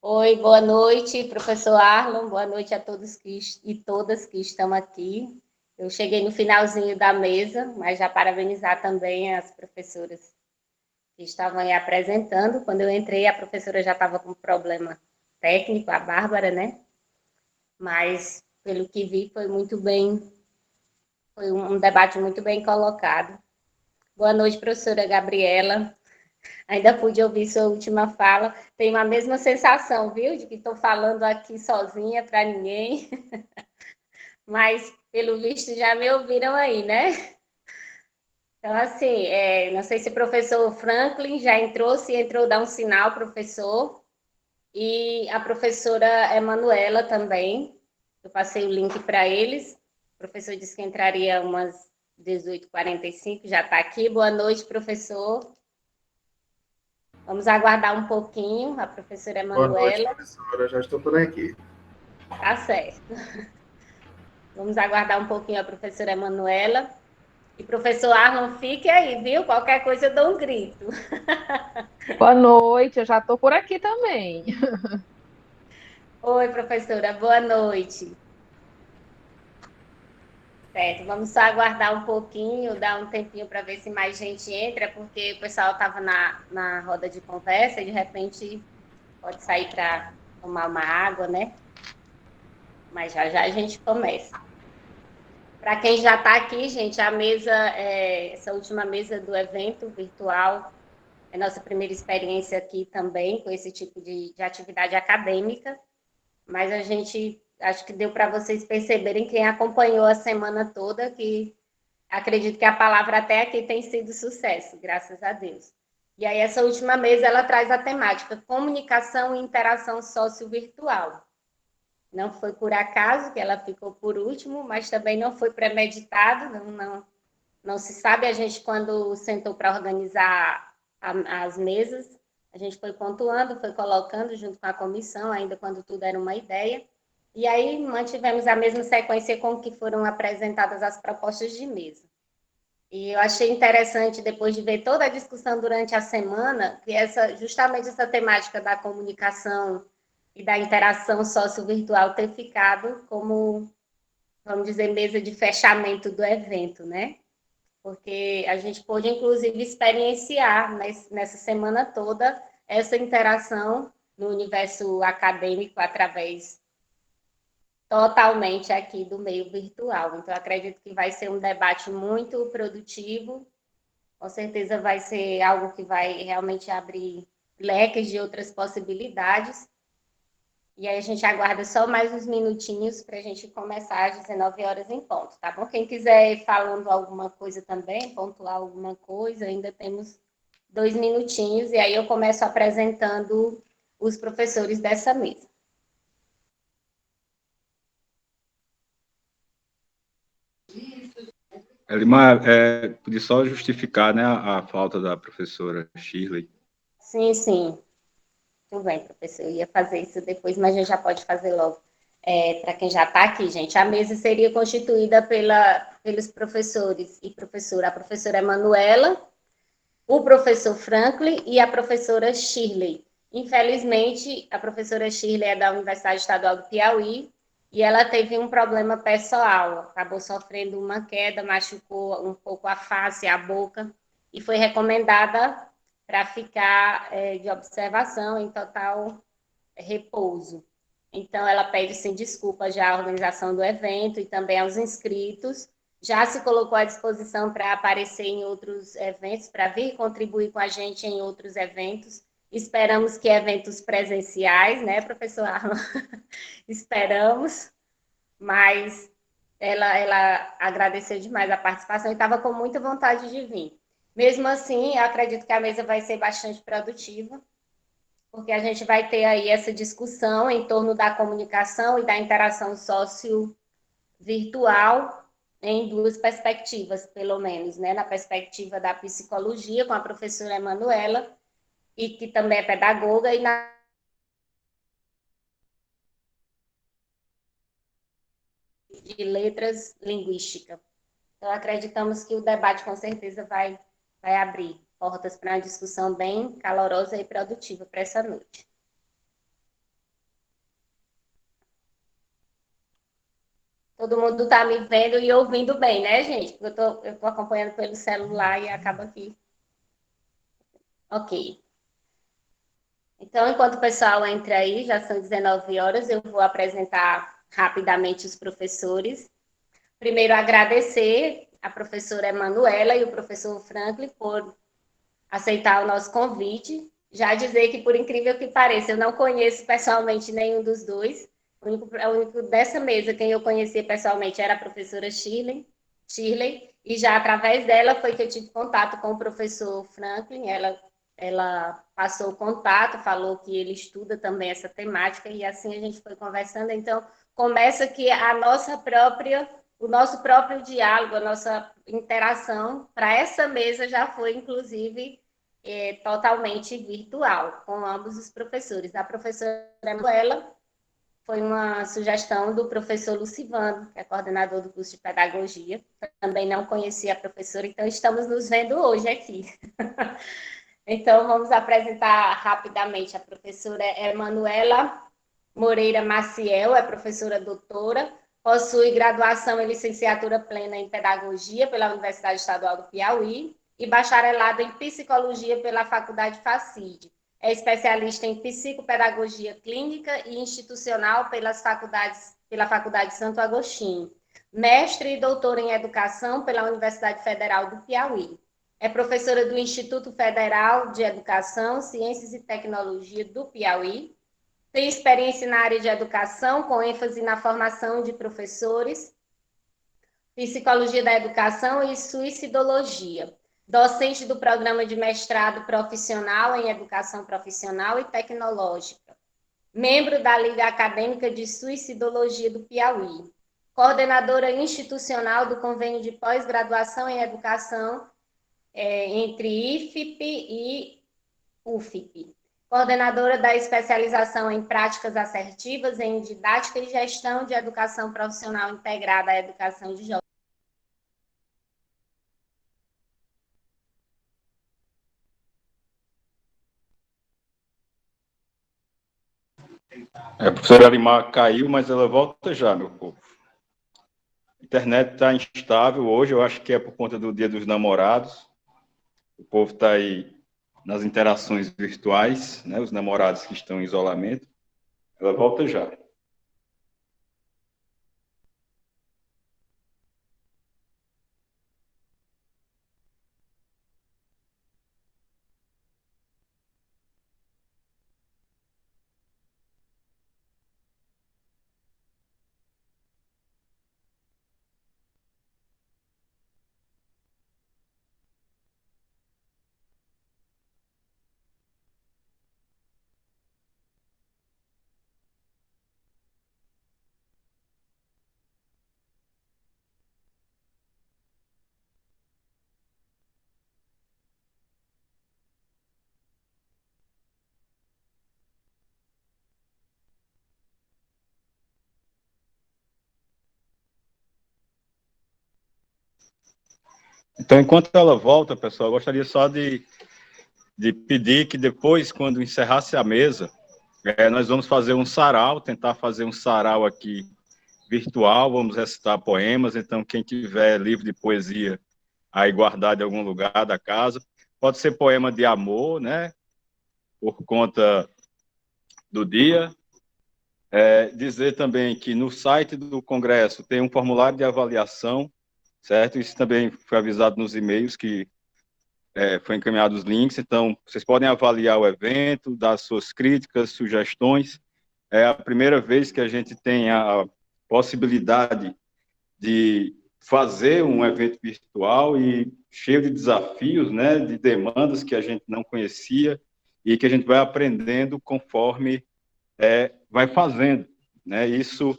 Oi, boa noite, professor Arlon, boa noite a todos e todas que estão aqui. Eu cheguei no finalzinho da mesa, mas já parabenizar também as professoras que estavam aí apresentando. Quando eu entrei, a professora já estava com problema técnico, a Bárbara, né? Mas, pelo que vi, foi um debate muito bem colocado. Boa noite, professora Gabriela. Ainda pude ouvir sua última fala. Tenho a mesma sensação, viu, de que estou falando aqui sozinha para ninguém, mas pelo visto já me ouviram aí, né? Então, assim, não sei se o professor Franklin já entrou, se entrou, dá um sinal, professor. E a professora Emanuela também. Eu passei o link para eles. O professor disse que entraria umas 18h45, já está aqui. Boa noite, professor. Vamos aguardar um pouquinho, a professora Boa noite, Emanuela. professora. Já estou por aqui. Tá certo. Vamos aguardar um pouquinho a professora Emanuela. E professor Arlon, fique aí, viu? Qualquer coisa eu dou um grito. Boa noite, eu já estou por aqui também. Oi, professora, boa noite. Certo, vamos só aguardar um pouquinho, dar um tempinho para ver se mais gente entra, porque o pessoal estava na roda de conversa e de repente pode sair para tomar uma água, né? Mas já já a gente começa. Para quem já está aqui, gente, a mesa, essa última mesa do evento virtual, é nossa primeira experiência aqui também com esse tipo de atividade acadêmica, mas a gente acho que deu para vocês perceberem, quem acompanhou a semana toda, que acredito que a palavra até aqui tem sido sucesso, graças a Deus. E aí essa última mesa ela traz a temática comunicação e interação sócio-virtual. Não foi por acaso que ela ficou por último, mas também não foi premeditado, não se sabe. A gente, quando sentou para organizar as mesas, a gente foi pontuando, foi colocando junto com a comissão, ainda quando tudo era uma ideia, e aí mantivemos a mesma sequência com que foram apresentadas as propostas de mesa. E eu achei interessante, depois de ver toda a discussão durante a semana, que justamente essa temática da comunicação e da interação sócio-virtual ter ficado como, vamos dizer, mesa de fechamento do evento, né? Porque a gente pôde, inclusive, experienciar nessa semana toda essa interação no universo acadêmico através totalmente aqui do meio virtual. Então, acredito que vai ser um debate muito produtivo, com certeza vai ser algo que vai realmente abrir leques de outras possibilidades. E aí a gente aguarda só mais uns minutinhos para a gente começar às 19 horas em ponto, tá bom? Quem quiser ir falando alguma coisa também, pontuar alguma coisa, ainda temos 2 minutinhos, e aí eu começo apresentando os professores dessa mesa. Elimar, podia só justificar, né, a falta da professora Shirley. Sim, sim. Tudo bem, professor. Eu ia fazer isso depois, mas a gente já pode fazer logo. Para quem já está aqui, gente, a mesa seria constituída pelos professores e professora, a professora Emanuela, o professor Franklin e a professora Shirley. Infelizmente, a professora Shirley é da Universidade Estadual do Piauí e ela teve um problema pessoal, acabou sofrendo uma queda, machucou um pouco a face, a boca, e foi recomendada para ficar de observação em total repouso. Então, ela pede sim desculpas já à organização do evento e também aos inscritos. Já se colocou à disposição para aparecer em outros eventos, para vir contribuir com a gente em outros eventos. Esperamos que eventos presenciais, né, professor Arma? Esperamos, mas ela agradeceu demais a participação e estava com muita vontade de vir. Mesmo assim, eu acredito que a mesa vai ser bastante produtiva, porque a gente vai ter aí essa discussão em torno da comunicação e da interação sócio-virtual em duas perspectivas, pelo menos, né? Na perspectiva da psicologia, com a professora Emanuela, e que também é pedagoga, e na de letras linguística. Então, acreditamos que o debate, com certeza, vai abrir portas para uma discussão bem calorosa e produtiva para essa noite. todo mundo está me vendo e ouvindo bem, né, gente? Porque eu tô acompanhando pelo celular e acaba aqui. Ok. Então, enquanto o pessoal entra aí, já são 19 horas, eu vou apresentar rapidamente os professores. Primeiro, agradecer a professora Emanuela e o professor Franklin por aceitar o nosso convite. Já dizer que, por incrível que pareça, eu não conheço pessoalmente nenhum dos dois. O único dessa mesa quem eu conhecia pessoalmente era a professora Shirley, e já através dela foi que eu tive contato com o professor Franklin. Ela passou o contato, falou que ele estuda também essa temática, e assim a gente foi conversando. Então, começa aqui o nosso próprio diálogo, a nossa interação para essa mesa já foi, inclusive, totalmente virtual, com ambos os professores. A professora Manuela foi uma sugestão do professor Lucivando, que é coordenador do curso de pedagogia. Também não conhecia a professora, então estamos nos vendo hoje aqui. Então, vamos apresentar rapidamente a professora Emanuela Moreira Maciel, é professora doutora, possui graduação em licenciatura plena em pedagogia pela Universidade Estadual do Piauí e bacharelado em psicologia pela Faculdade Facide. É especialista em psicopedagogia clínica e institucional pela Faculdade Santo Agostinho. Mestre e doutora em educação pela Universidade Federal do Piauí. É professora do Instituto Federal de Educação, Ciências e Tecnologia do Piauí. Tem experiência na área de educação, com ênfase na formação de professores, psicologia da educação e suicidologia. Docente do programa de mestrado profissional em educação profissional e tecnológica. Membro da Liga Acadêmica de Suicidologia do Piauí. Coordenadora institucional do convênio de pós-graduação em educação entre IFP e UFP. Coordenadora da especialização em práticas assertivas em didática e gestão de educação profissional integrada à educação de jovens. A professora Alimar caiu, mas ela volta já, meu povo. A internet está instável hoje, eu acho que é por conta do Dia dos Namorados. O povo está aí nas interações virtuais, né, os namorados que estão em isolamento. Ela volta já. Então, enquanto ela volta, pessoal, eu gostaria só de pedir que depois, quando encerrasse a mesa, nós vamos fazer um sarau, tentar fazer um sarau aqui virtual, vamos recitar poemas, então quem tiver livro de poesia aí guardado em algum lugar da casa, pode ser poema de amor, né, por conta do dia. Dizer também que no site do Congresso tem um formulário de avaliação, certo? Isso também foi avisado nos e-mails que foi encaminhado os links, então vocês podem avaliar o evento, dar suas críticas, sugestões. É a primeira vez que a gente tem a possibilidade de fazer um evento virtual e cheio de desafios, né, de demandas que a gente não conhecia e que a gente vai aprendendo conforme vai fazendo, né? Isso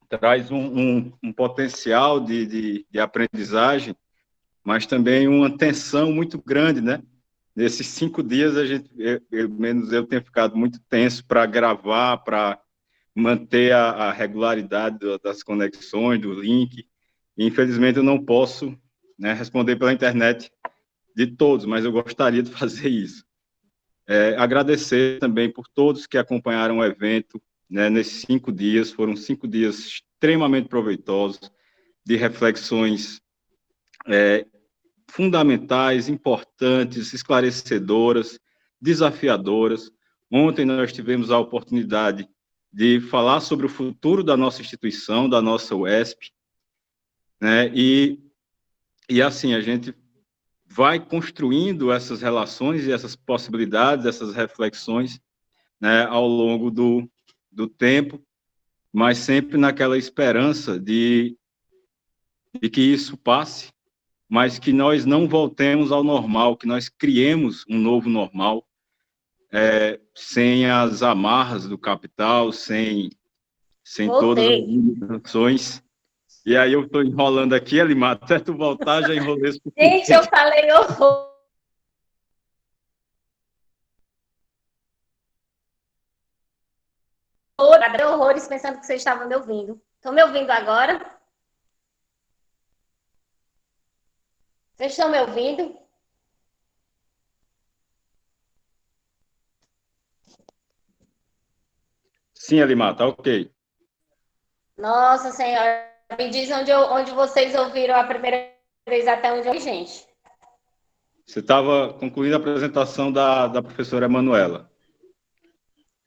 traz um potencial de aprendizagem, mas também uma tensão muito grande, né? Nesses 5 dias, menos eu tenho ficado muito tenso para gravar, para manter a regularidade das conexões, do link. E, infelizmente, eu não posso, né, responder pela internet de todos, mas eu gostaria de fazer isso. Agradecer também por todos que acompanharam o evento, né, nesses 5 dias. Foram 5 dias extremamente proveitosos, de reflexões fundamentais, importantes, esclarecedoras, desafiadoras. Ontem nós tivemos a oportunidade de falar sobre o futuro da nossa instituição, da nossa UESP, né? E assim, a gente vai construindo essas relações e essas possibilidades, essas reflexões, né, ao longo do tempo, mas sempre naquela esperança de que isso passe, mas que nós não voltemos ao normal, que nós criemos um novo normal, sem as amarras do capital, sem todas as Voltei. limitações. E aí eu estou enrolando aqui, Elimar, até tu voltar, já enrolei isso. Gente, eu falei horror. Horrores pensando que vocês estavam me ouvindo. Estão me ouvindo agora? Vocês estão me ouvindo? Sim, Elimar, tá ok. Nossa Senhora, me diz onde vocês ouviram a primeira vez até onde eu, gente. Você estava concluindo a apresentação da professora Emanuela.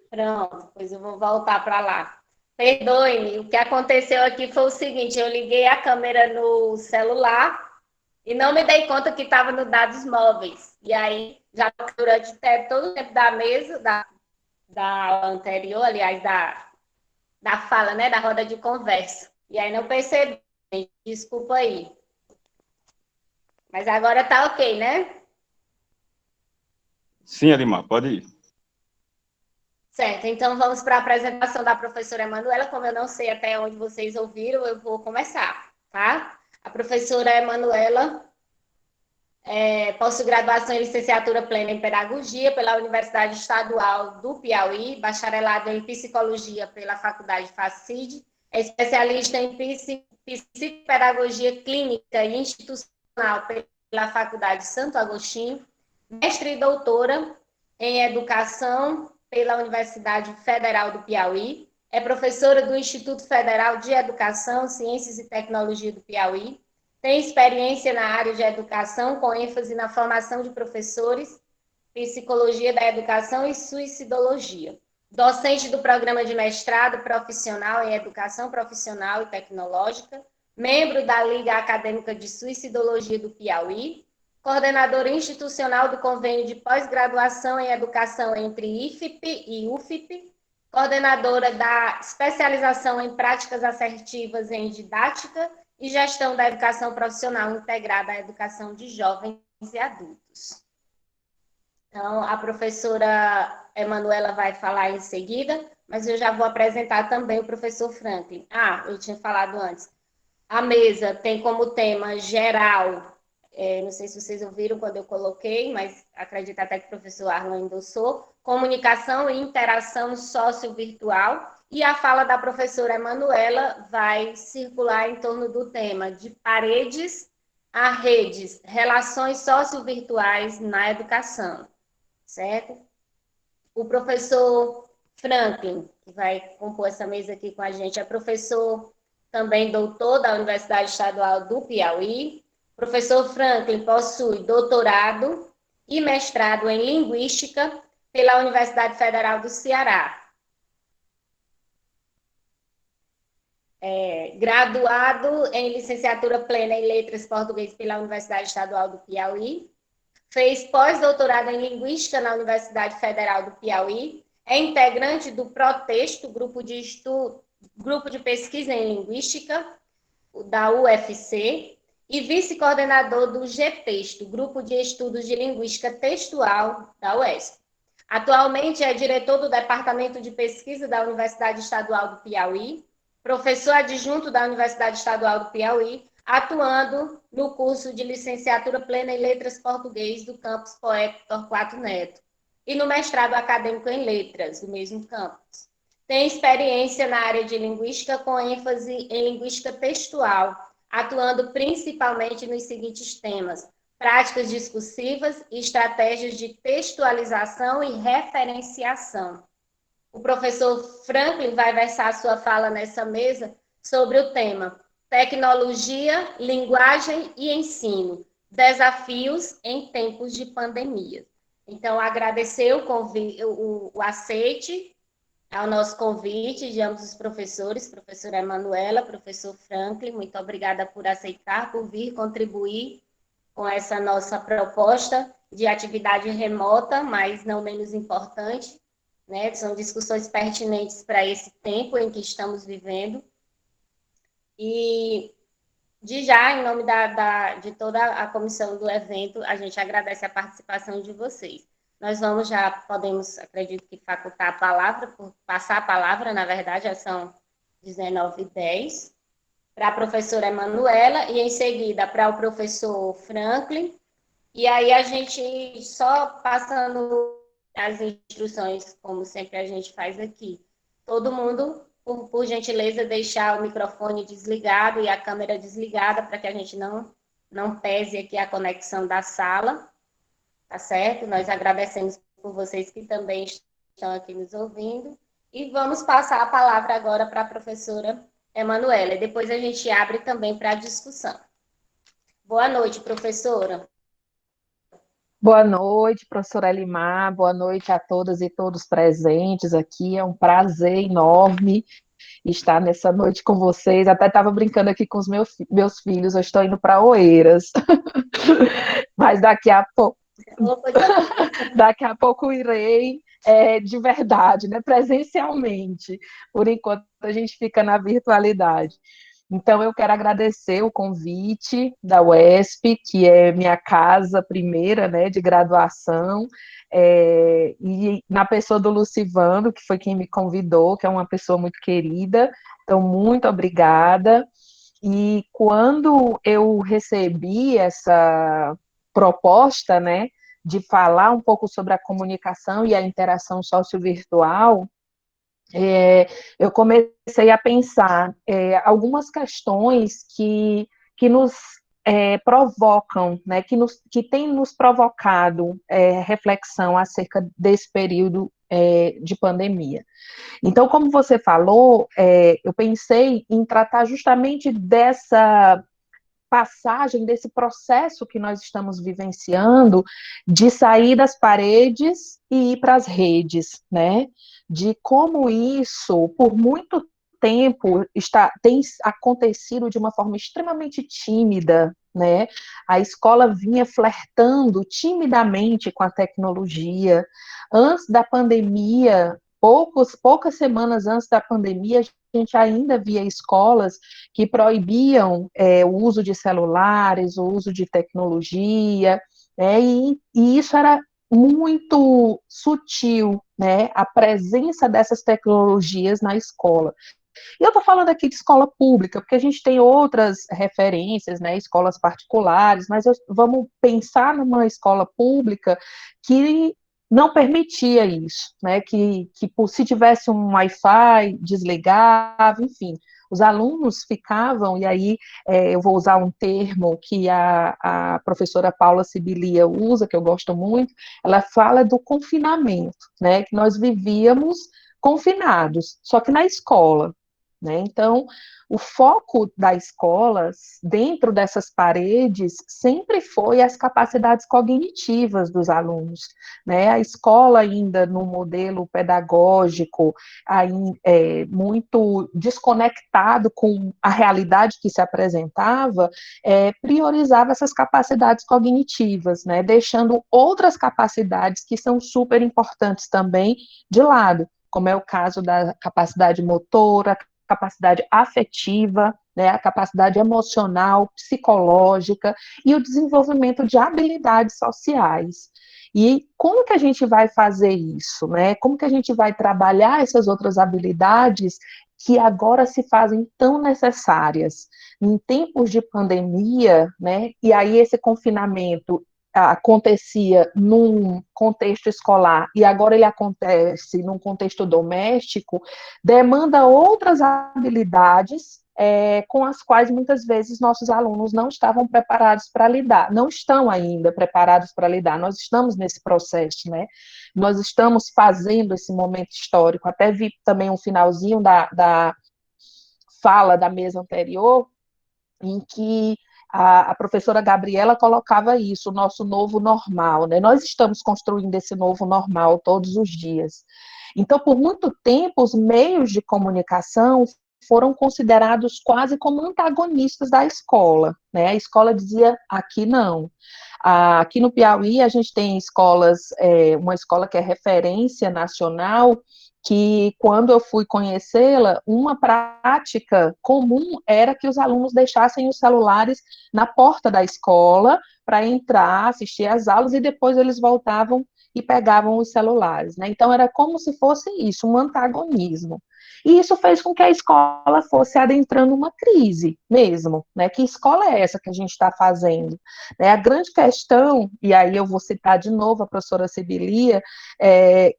Pronto, pois eu vou voltar para lá. Perdoe-me, o que aconteceu aqui foi o seguinte, eu liguei a câmera no celular e não me dei conta que estava no dados móveis. E aí, já durante todo o tempo da mesa, da aula anterior, aliás, da fala, né, da roda de conversa. E aí não percebi, desculpa aí. Mas agora tá ok, né? Sim, Elimar, pode ir. Certo, então vamos para a apresentação da professora Emanuela. Como eu não sei até onde vocês ouviram, eu vou começar, tá? A professora Emanuela possui graduação em licenciatura plena em Pedagogia pela Universidade Estadual do Piauí, bacharelado em Psicologia pela Faculdade FACID, é especialista em Psicopedagogia Clínica e Institucional pela Faculdade Santo Agostinho, mestre e doutora em Educação pela Universidade Federal do Piauí, é professora do Instituto Federal de Educação, Ciências e Tecnologia do Piauí, tem experiência na área de educação, com ênfase na formação de professores, psicologia da educação e suicidologia. Docente do programa de mestrado profissional em educação profissional e tecnológica, membro da Liga Acadêmica de Suicidologia do Piauí, coordenadora institucional do convênio de pós-graduação em educação entre IFP e UFP, coordenadora da especialização em práticas assertivas em didática e gestão da educação profissional integrada à educação de jovens e adultos. Então, a professora Emanuela vai falar em seguida, mas eu já vou apresentar também o professor Franklin. Eu tinha falado antes. A mesa tem como tema geral, não sei se vocês ouviram quando eu coloquei, mas acredito até que o professor Arlon endossou, comunicação e interação sócio-virtual, e a fala da professora Emanuela vai circular em torno do tema de paredes a redes, relações sócio-virtuais na educação, certo? O professor Franklin, que vai compor essa mesa aqui com a gente, é professor também doutor da Universidade Estadual do Piauí. O professor Franklin possui doutorado e mestrado em Linguística pela Universidade Federal do Ceará. Graduado em licenciatura plena em Letras Português pela Universidade Estadual do Piauí. Fez pós-doutorado em Linguística na Universidade Federal do Piauí. É integrante do Protexto, grupo de pesquisa em Linguística da UFC, e vice-coordenador do GTexto, Grupo de Estudos de Linguística Textual da UESP. Atualmente é diretor do Departamento de Pesquisa da Universidade Estadual do Piauí, professor adjunto da Universidade Estadual do Piauí, atuando no curso de licenciatura plena em Letras Português do campus Poeta Torquato Neto, e no mestrado acadêmico em Letras, do mesmo campus. Tem experiência na área de linguística, com ênfase em linguística textual, atuando principalmente nos seguintes temas: práticas discursivas e estratégias de textualização e referenciação. o professor Franklin vai versar a sua fala nessa mesa sobre o tema Tecnologia, Linguagem e Ensino, Desafios em Tempos de Pandemia. Então, agradecer o aceite ao nosso convite de ambos os professores, professora Emanuela, professor Franklin, muito obrigada por aceitar, por vir contribuir com essa nossa proposta de atividade remota, mas não menos importante, né? São discussões pertinentes para esse tempo em que estamos vivendo. E, de já, em nome de toda a comissão do evento, a gente agradece a participação de vocês. Nós podemos, acredito que, facultar a palavra, passar a palavra, na verdade, já são 19h10, para a professora Emanuela e, em seguida, para o professor Franklin. E aí a gente, só passando as instruções, como sempre a gente faz aqui, todo mundo, por gentileza, deixar o microfone desligado e a câmera desligada, para que a gente não pese aqui a conexão da sala, tá certo? Nós agradecemos por vocês que também estão aqui nos ouvindo. E vamos passar a palavra agora para a professora Emanuela. E depois a gente abre também para a discussão. Boa noite, professora. Boa noite, professora Elimar. Boa noite a todas e todos presentes aqui. É um prazer enorme estar nessa noite com vocês. Até estava brincando aqui com os meus filhos. Eu estou indo para Oeiras. Mas daqui a pouco irei de verdade, né, presencialmente. Por enquanto, a gente fica na virtualidade. Então, eu quero agradecer o convite da UESP, que é minha casa primeira, né, de graduação, e na pessoa do Lucivando, que foi quem me convidou, que é uma pessoa muito querida. Então, muito obrigada. E quando eu recebi essa proposta, né, de falar um pouco sobre a comunicação e a interação sociovirtual, eu comecei a pensar algumas questões que nos provocam, né, que têm nos provocado reflexão acerca desse período de pandemia. Então, como você falou, eu pensei em tratar justamente dessa passagem, desse processo que nós estamos vivenciando, de sair das paredes e ir para as redes, né? De como isso, por muito tempo, tem acontecido de uma forma extremamente tímida, né? A escola vinha flertando timidamente com a tecnologia. Antes da pandemia, poucas semanas antes da pandemia, a gente ainda via escolas que proibiam o uso de celulares, o uso de tecnologia, e isso era muito sutil, né, a presença dessas tecnologias na escola. E eu estou falando aqui de escola pública, porque a gente tem outras referências, né, escolas particulares, mas vamos pensar numa escola pública que não permitia isso, né, que se tivesse um Wi-Fi, desligava, enfim, os alunos ficavam, e aí eu vou usar um termo que a professora Paula Sibilia usa, que eu gosto muito, ela fala do confinamento, né, que nós vivíamos confinados, só que na escola, né? Então, o foco da escola, dentro dessas paredes, sempre foi as capacidades cognitivas dos alunos, né? A escola ainda no modelo pedagógico, muito desconectado com a realidade que se apresentava, priorizava essas capacidades cognitivas, né? Deixando outras capacidades que são super importantes também de lado, como é o caso da capacidade motora, capacidade afetiva, né, a capacidade emocional, psicológica e o desenvolvimento de habilidades sociais. E como que a gente vai fazer isso, né? Como que a gente vai trabalhar essas outras habilidades que agora se fazem tão necessárias em tempos de pandemia, né? E aí esse confinamento acontecia num contexto escolar e agora ele acontece num contexto doméstico, demanda outras habilidades com as quais muitas vezes nossos alunos não estavam preparados para lidar, não estão ainda preparados para lidar. Nós estamos nesse processo, né? Nós estamos fazendo esse momento histórico. Até vi também um finalzinho da fala da mesa anterior, em que a professora Gabriela colocava isso, o nosso novo normal, né? Nós estamos construindo esse novo normal todos os dias. Então, por muito tempo, os meios de comunicação foram considerados quase como antagonistas da escola, né? A escola dizia, aqui não. Aqui no Piauí, a gente tem escolas, uma escola que é referência nacional, que quando eu fui conhecê-la, uma prática comum era que os alunos deixassem os celulares na porta da escola para entrar, assistir às aulas, e depois eles voltavam e pegavam os celulares, né? Então, era como se fosse isso, um antagonismo. E isso fez com que a escola fosse adentrando uma crise mesmo, né? Que escola é essa que a gente está fazendo? A grande questão, e aí eu vou citar de novo a professora Sibilia,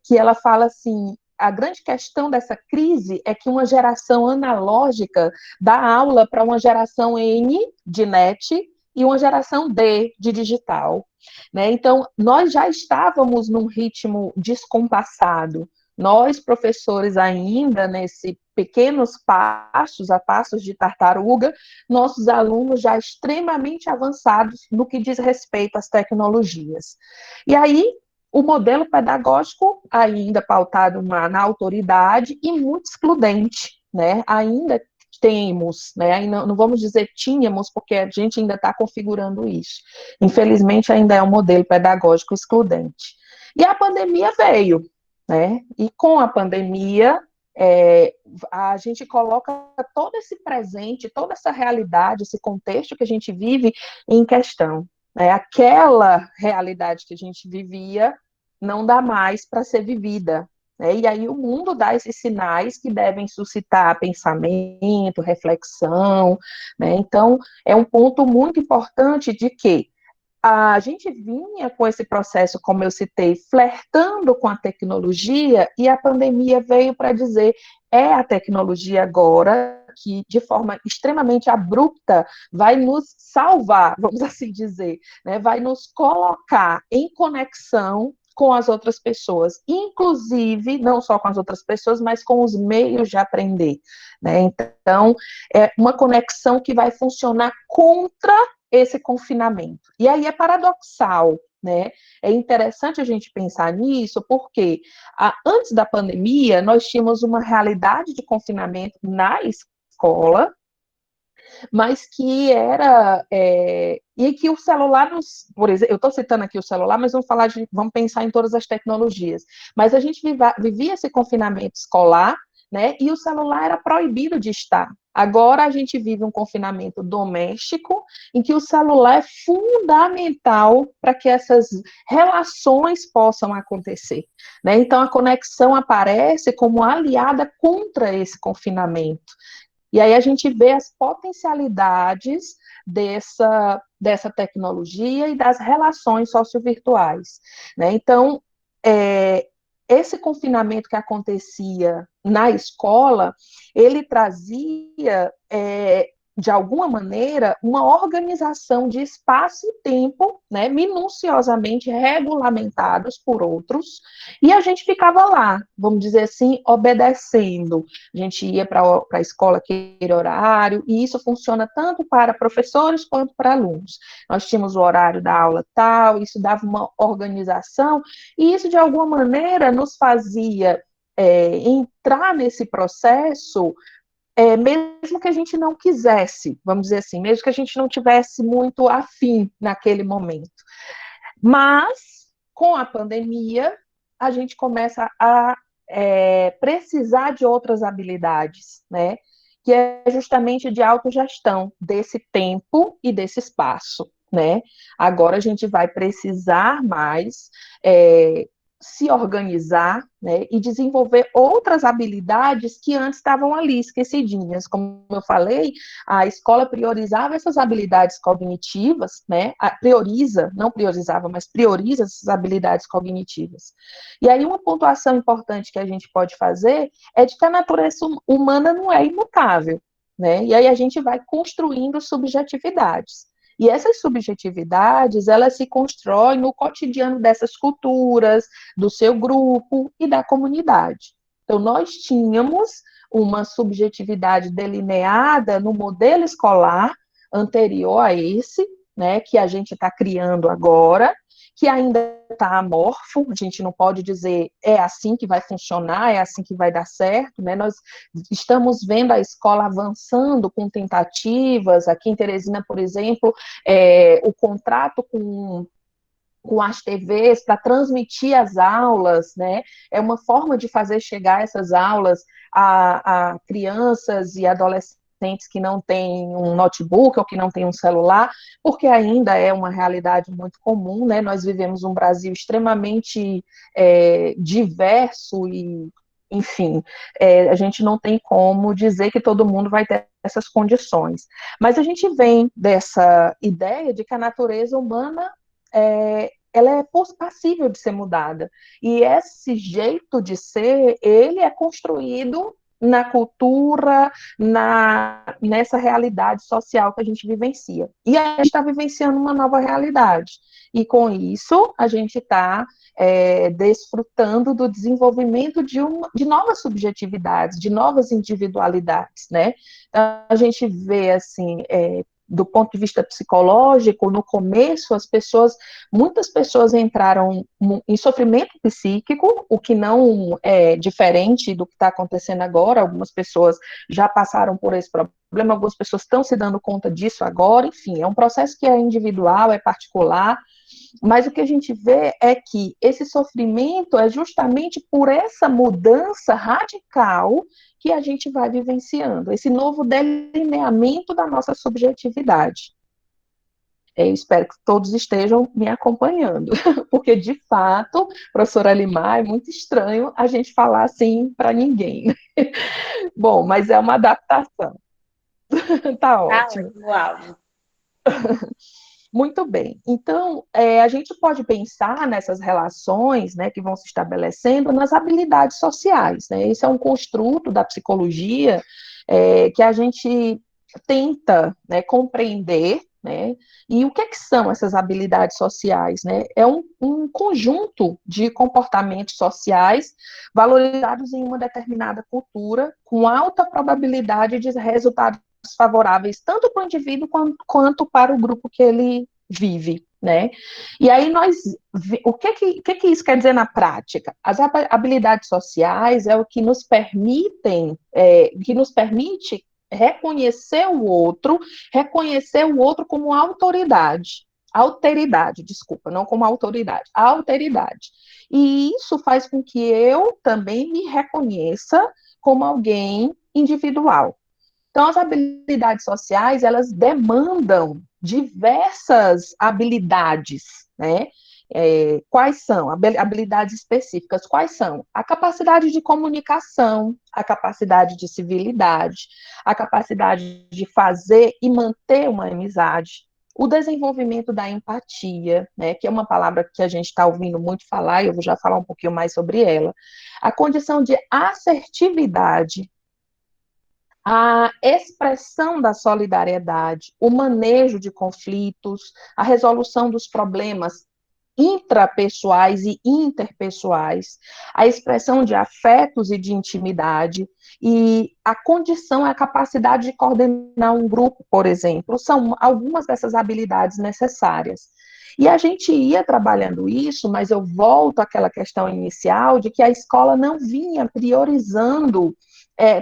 que ela fala assim, a grande questão dessa crise é que uma geração analógica dá aula para uma geração N de net e uma geração D de digital, né? Então, nós já estávamos num ritmo descompassado. Nós, professores, ainda nesse pequenos passos, a passos de tartaruga, nossos alunos já extremamente avançados no que diz respeito às tecnologias. E aí, o modelo pedagógico ainda pautado na autoridade e muito excludente, né? Ainda temos, né? Não vamos dizer tínhamos, porque a gente ainda está configurando isso. Infelizmente, ainda é um modelo pedagógico excludente. E a pandemia veio, né? E com a pandemia, a gente coloca todo esse presente, toda essa realidade, esse contexto que a gente vive em questão. Aquela realidade que a gente vivia não dá mais para ser vivida. E aí o mundo dá esses sinais que devem suscitar pensamento, reflexão, né? Então, é um ponto muito importante de que a gente vinha com esse processo, como eu citei, flertando com a tecnologia, e a pandemia veio para dizer, é a tecnologia agora que, de forma extremamente abrupta, vai nos salvar, vamos assim dizer, né? Vai nos colocar em conexão com as outras pessoas, inclusive, não só com as outras pessoas, mas com os meios de aprender, né? Então, é uma conexão que vai funcionar contra esse confinamento. E aí é paradoxal, né? É interessante a gente pensar nisso, porque antes da pandemia, nós tínhamos uma realidade de confinamento na escola, mas que era, e que o celular, por exemplo, eu estou citando aqui o celular, mas vamos pensar em todas as tecnologias, mas a gente vivia esse confinamento escolar, né, e o celular era proibido de estar. Agora a gente vive um confinamento doméstico, em que o celular é fundamental para que essas relações possam acontecer, né? Então a conexão aparece como aliada contra esse confinamento. E aí a gente vê as potencialidades dessa tecnologia e das relações sociovirtuais, né? Então, esse confinamento que acontecia na escola, ele trazia, de alguma maneira, uma organização de espaço e tempo, né, minuciosamente regulamentados por outros, e a gente ficava lá, vamos dizer assim, obedecendo. A gente ia para a escola aquele horário, e isso funciona tanto para professores quanto para alunos. Nós tínhamos o horário da aula tal, isso dava uma organização, e isso, de alguma maneira, nos fazia entrar nesse processo, mesmo que a gente não quisesse, vamos dizer assim, mesmo que a gente não tivesse muito afim naquele momento. Mas, com a pandemia, a gente começa a precisar de outras habilidades, né? Que é justamente de autogestão desse tempo e desse espaço, né? Agora a gente vai precisar mais se organizar, né, e desenvolver outras habilidades que antes estavam ali, esquecidinhas. Como eu falei, a escola priorizava essas habilidades cognitivas, né, não priorizava, mas prioriza essas habilidades cognitivas. E aí uma pontuação importante que a gente pode fazer é de que a natureza humana não é imutável, né? E aí a gente vai construindo subjetividades. E essas subjetividades, elas se constroem no cotidiano dessas culturas, do seu grupo e da comunidade. Então, nós tínhamos uma subjetividade delineada no modelo escolar anterior a esse, né, que a gente está criando agora, que ainda está amorfo, a gente não pode dizer é assim que vai funcionar, é assim que vai dar certo, né? Nós estamos vendo a escola avançando com tentativas, aqui em Teresina, por exemplo, o contrato com as TVs para transmitir as aulas, né? É uma forma de fazer chegar essas aulas a crianças e adolescentes que não têm um notebook ou que não têm um celular, porque ainda é uma realidade muito comum, né? Nós vivemos um Brasil extremamente diverso e, enfim, a gente não tem como dizer que todo mundo vai ter essas condições. Mas a gente vem dessa ideia de que a natureza humana ela é passível de ser mudada. E esse jeito de ser, ele é construído na cultura, nessa realidade social que a gente vivencia. E a gente está vivenciando uma nova realidade. E com isso, a gente está desfrutando do desenvolvimento de novas subjetividades, de novas individualidades, né? Então, a gente vê, assim, do ponto de vista psicológico, no começo, muitas pessoas entraram em sofrimento psíquico, o que não é diferente do que está acontecendo agora. Algumas pessoas já passaram por esse problema, algumas pessoas estão se dando conta disso agora, enfim, é um processo que é individual, é particular, mas o que a gente vê é que esse sofrimento é justamente por essa mudança radical que a gente vai vivenciando, esse novo delineamento da nossa subjetividade. Eu espero que todos estejam me acompanhando, porque, de fato, professora Limar, é muito estranho a gente falar assim para ninguém. Bom, mas é uma adaptação. Tá ótimo. Uau. Muito bem. Então, a gente pode pensar nessas relações, né, que vão se estabelecendo nas habilidades sociais, né? Esse é um construto da psicologia que a gente tenta, né, compreender, né? E o que são essas habilidades sociais, né? É um conjunto de comportamentos sociais valorizados em uma determinada cultura, com alta probabilidade de resultados favoráveis tanto para o indivíduo quanto para o grupo que ele vive, né? E aí o que isso quer dizer na prática? As habilidades sociais é o que nos permite reconhecer o outro como alteridade, desculpa, não como autoridade, a alteridade. E isso faz com que eu também me reconheça como alguém individual. Então, as habilidades sociais, elas demandam diversas habilidades, né? Quais são? Habilidades específicas, quais são? A capacidade de comunicação, a capacidade de civilidade, a capacidade de fazer e manter uma amizade, o desenvolvimento da empatia, né, que é uma palavra que a gente está ouvindo muito falar, e eu vou já falar um pouquinho mais sobre ela, a condição de assertividade, a expressão da solidariedade, o manejo de conflitos, a resolução dos problemas intrapessoais e interpessoais, a expressão de afetos e de intimidade, e a condição, a capacidade de coordenar um grupo, por exemplo, são algumas dessas habilidades necessárias. E a gente ia trabalhando isso, mas eu volto àquela questão inicial de que a escola não vinha priorizando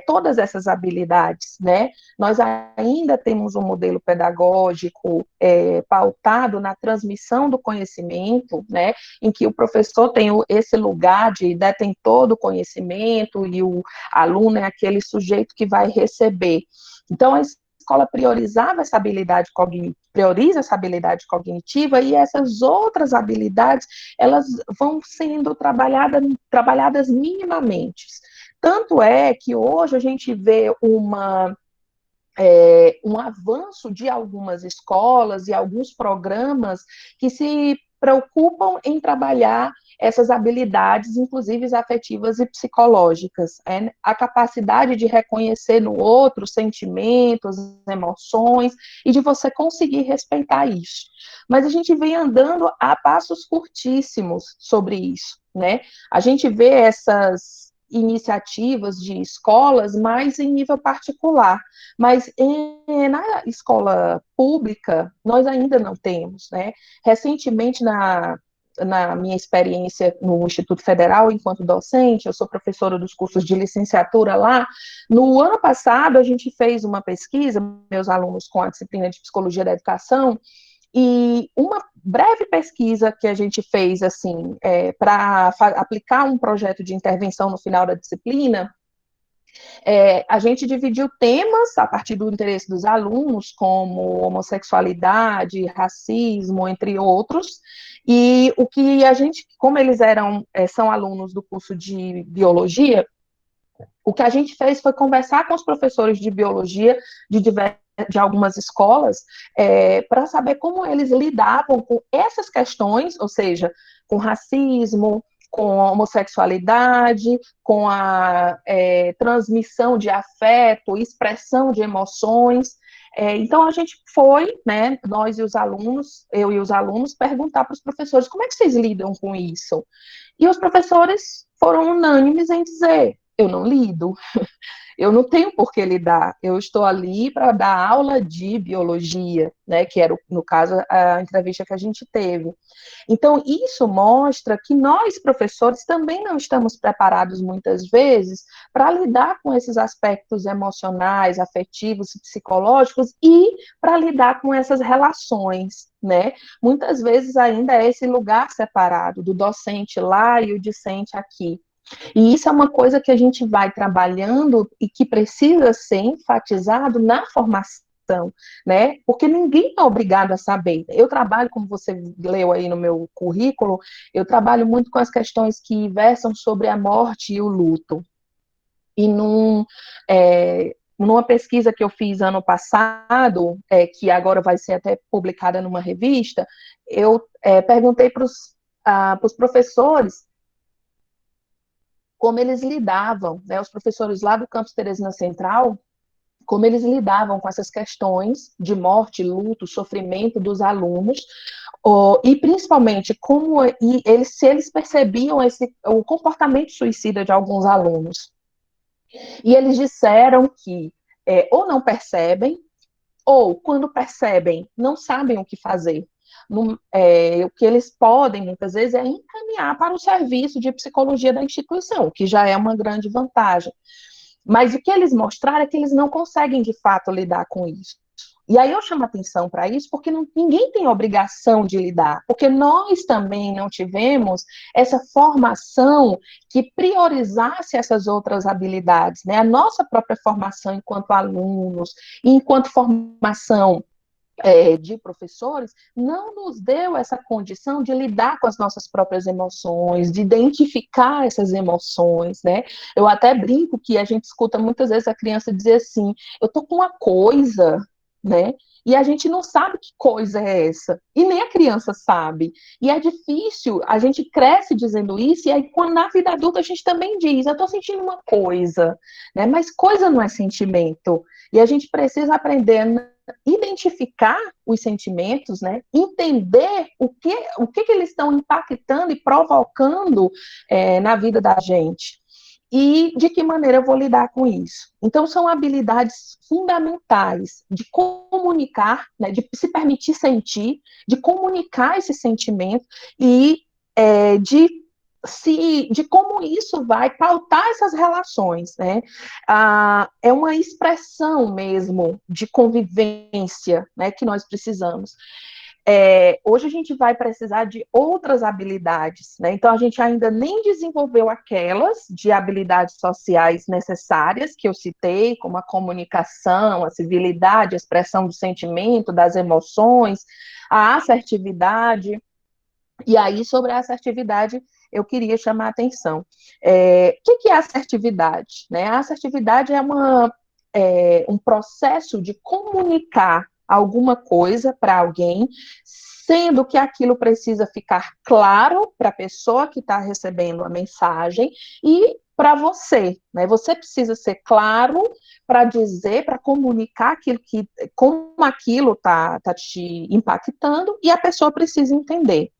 todas essas habilidades, né? Nós ainda temos um modelo pedagógico pautado na transmissão do conhecimento, né? Em que o professor tem esse lugar de detentor do conhecimento e o aluno é aquele sujeito que vai receber. Então, a escola priorizava essa habilidade prioriza essa habilidade cognitiva, e essas outras habilidades, elas vão sendo trabalhadas minimamente. Tanto é que hoje a gente vê um avanço de algumas escolas e alguns programas que se preocupam em trabalhar essas habilidades, inclusive afetivas e psicológicas, a capacidade de reconhecer no outro sentimentos, emoções, e de você conseguir respeitar isso. Mas a gente vem andando a passos curtíssimos sobre isso, né? A gente vê essas iniciativas de escolas mais em nível particular, mas na escola pública nós ainda não temos, né? Recentemente, na minha experiência no Instituto Federal, enquanto docente, eu sou professora dos cursos de licenciatura lá. No ano passado, a gente fez uma pesquisa, meus alunos com a disciplina de Psicologia da Educação, e uma breve pesquisa que a gente fez, assim, para aplicar um projeto de intervenção no final da disciplina, a gente dividiu temas a partir do interesse dos alunos, como homossexualidade, racismo, entre outros, e o que a gente, como eles são alunos do curso de biologia, o que a gente fez foi conversar com os professores de biologia de algumas escolas, para saber como eles lidavam com essas questões, ou seja, com racismo, com a homossexualidade, com a transmissão de afeto, expressão de emoções. Então, a gente foi, né, nós e os alunos, eu e os alunos, perguntar para os professores, como é que vocês lidam com isso? E os professores foram unânimes em dizer, eu não lido. Eu não tenho por que lidar, eu estou ali para dar aula de biologia, né, que era, no caso, a entrevista que a gente teve. Então, isso mostra que nós, professores, também não estamos preparados, muitas vezes, para lidar com esses aspectos emocionais, afetivos, psicológicos e para lidar com essas relações, né? Muitas vezes ainda é esse lugar separado do docente lá e o discente aqui. E isso é uma coisa que a gente vai trabalhando e que precisa ser enfatizado na formação, né? Porque ninguém é obrigado a saber. Eu trabalho, como você leu aí no meu currículo, eu trabalho muito com as questões que versam sobre a morte e o luto. E numa pesquisa que eu fiz ano passado, que agora vai ser até publicada numa revista, eu perguntei para os professores como eles lidavam, né, os professores lá do campus Teresina Central, como eles lidavam com essas questões de morte, luto, sofrimento dos alunos, e principalmente se eles percebiam o comportamento suicida de alguns alunos. E eles disseram que ou não percebem, ou quando percebem, não sabem o que fazer. O que eles podem, muitas vezes, é encaminhar para o serviço de psicologia da instituição, que já é uma grande vantagem. Mas o que eles mostraram é que eles não conseguem, de fato, lidar com isso. E aí eu chamo atenção para isso, porque ninguém tem obrigação de lidar, porque nós também não tivemos essa formação que priorizasse essas outras habilidades, né? A nossa própria formação enquanto alunos, e enquanto formação de professores, não nos deu essa condição de lidar com as nossas próprias emoções, de identificar essas emoções, né? Eu até brinco que a gente escuta muitas vezes a criança dizer assim, eu tô com uma coisa, né? E a gente não sabe que coisa é essa, e nem a criança sabe. E é difícil, a gente cresce dizendo isso, e aí quando na vida adulta a gente também diz, eu tô sentindo uma coisa, né? Mas coisa não é sentimento. E a gente precisa aprender a identificar os sentimentos, né? Entender o que eles estão impactando e provocando na vida da gente. E de que maneira eu vou lidar com isso? Então, são habilidades fundamentais de comunicar, né, de se permitir sentir, de comunicar esse sentimento e de como isso vai pautar essas relações, né? É uma expressão mesmo de convivência, né, que nós precisamos. Hoje a gente vai precisar de outras habilidades, né? Então a gente ainda nem desenvolveu aquelas de habilidades sociais necessárias que eu citei, como a comunicação, a civilidade, a expressão do sentimento, das emoções, a assertividade. E aí, sobre a assertividade, eu queria chamar a atenção. O que é assertividade? Né? A assertividade é um processo de comunicar alguma coisa para alguém, sendo que aquilo precisa ficar claro para a pessoa que está recebendo a mensagem e para você, né? Você precisa ser claro para dizer, para comunicar como aquilo está te impactando, e a pessoa precisa entender.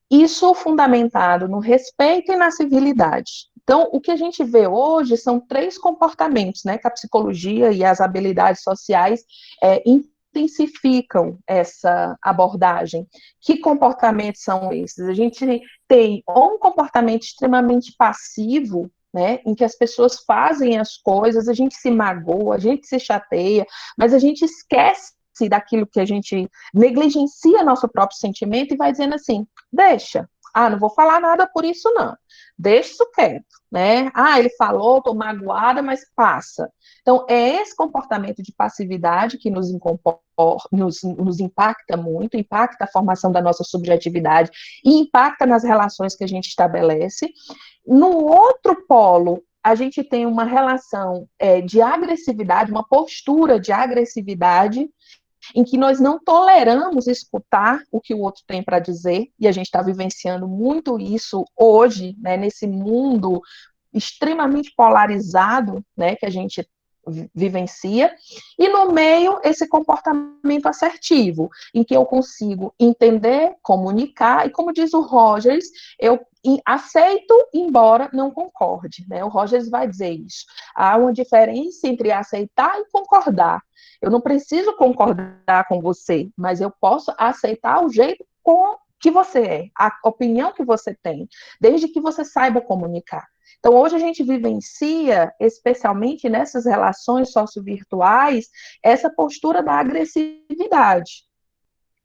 Isso fundamentado no respeito e na civilidade. Então, o que a gente vê hoje são 3 comportamentos, né, que a psicologia e as habilidades sociais intensificam essa abordagem. Que comportamentos são esses? A gente tem ou um comportamento extremamente passivo, né, em que as pessoas fazem as coisas, a gente se magoa, a gente se chateia, mas a gente esquece daquilo que a gente negligencia nosso próprio sentimento e vai dizendo assim, deixa, não vou falar nada por isso não, deixa isso quieto, né? Ele falou, tô magoada, mas passa. Então, é esse comportamento de passividade que nos impacta muito, impacta a formação da nossa subjetividade e impacta nas relações que a gente estabelece. No outro polo, a gente tem uma relação de agressividade, uma postura de agressividade, em que nós não toleramos escutar o que o outro tem para dizer, e a gente está vivenciando muito isso hoje, né, nesse mundo extremamente polarizado, né, que a gente vivencia, e no meio esse comportamento assertivo, em que eu consigo entender, comunicar, e como diz o Rogers, eu aceito, embora não concorde, né? O Rogers vai dizer isso. Há uma diferença entre aceitar e concordar. Eu não preciso concordar com você, mas eu posso aceitar o jeito que você é, a opinião que você tem, desde que você saiba comunicar. Então, hoje a gente vivencia, especialmente nessas relações sociovirtuais, essa postura da agressividade.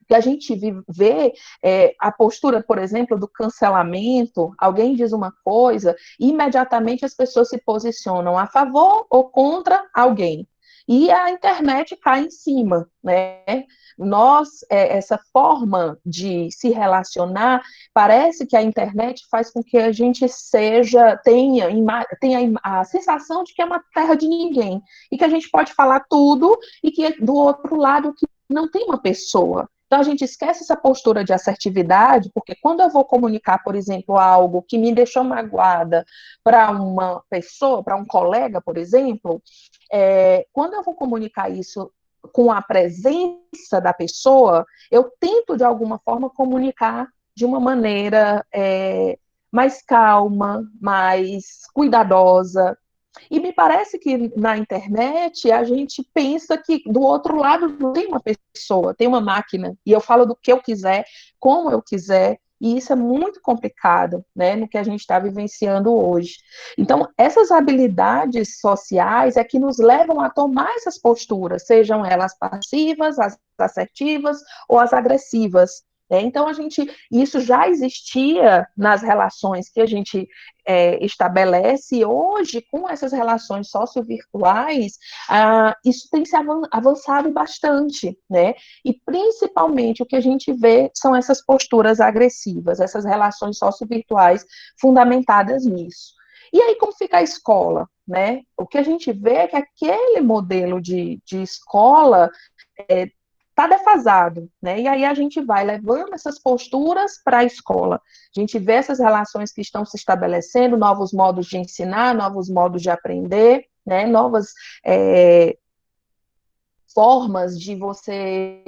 Que a gente vê a postura, por exemplo, do cancelamento, alguém diz uma coisa, e imediatamente as pessoas se posicionam a favor ou contra alguém. E a internet cai em cima, né? Essa forma de se relacionar, parece que a internet faz com que a gente tenha a sensação de que é uma terra de ninguém, e que a gente pode falar tudo, e que do outro lado que não tem uma pessoa. Então, a gente esquece essa postura de assertividade, porque quando eu vou comunicar, por exemplo, algo que me deixou magoada para uma pessoa, para um colega, por exemplo, quando eu vou comunicar isso com a presença da pessoa, eu tento, de alguma forma, comunicar de uma maneira mais calma, mais cuidadosa. E me parece que na internet a gente pensa que do outro lado não tem uma pessoa, tem uma máquina, e eu falo do que eu quiser, como eu quiser, e isso é muito complicado, né, no que a gente está vivenciando hoje. Então, essas habilidades sociais é que nos levam a tomar essas posturas, sejam elas passivas, as assertivas ou as agressivas. Então, isso já existia nas relações que a gente estabelece, e hoje, com essas relações sociovirtuais, isso tem se avançado bastante, né? E, principalmente, o que a gente vê são essas posturas agressivas, essas relações sociovirtuais fundamentadas nisso. E aí, como fica a escola, né? O que a gente vê é que aquele modelo de escola está defasado, né? E aí a gente vai levando essas posturas para a escola. A gente vê essas relações que estão se estabelecendo, novos modos de ensinar, novos modos de aprender, né? Novas formas de você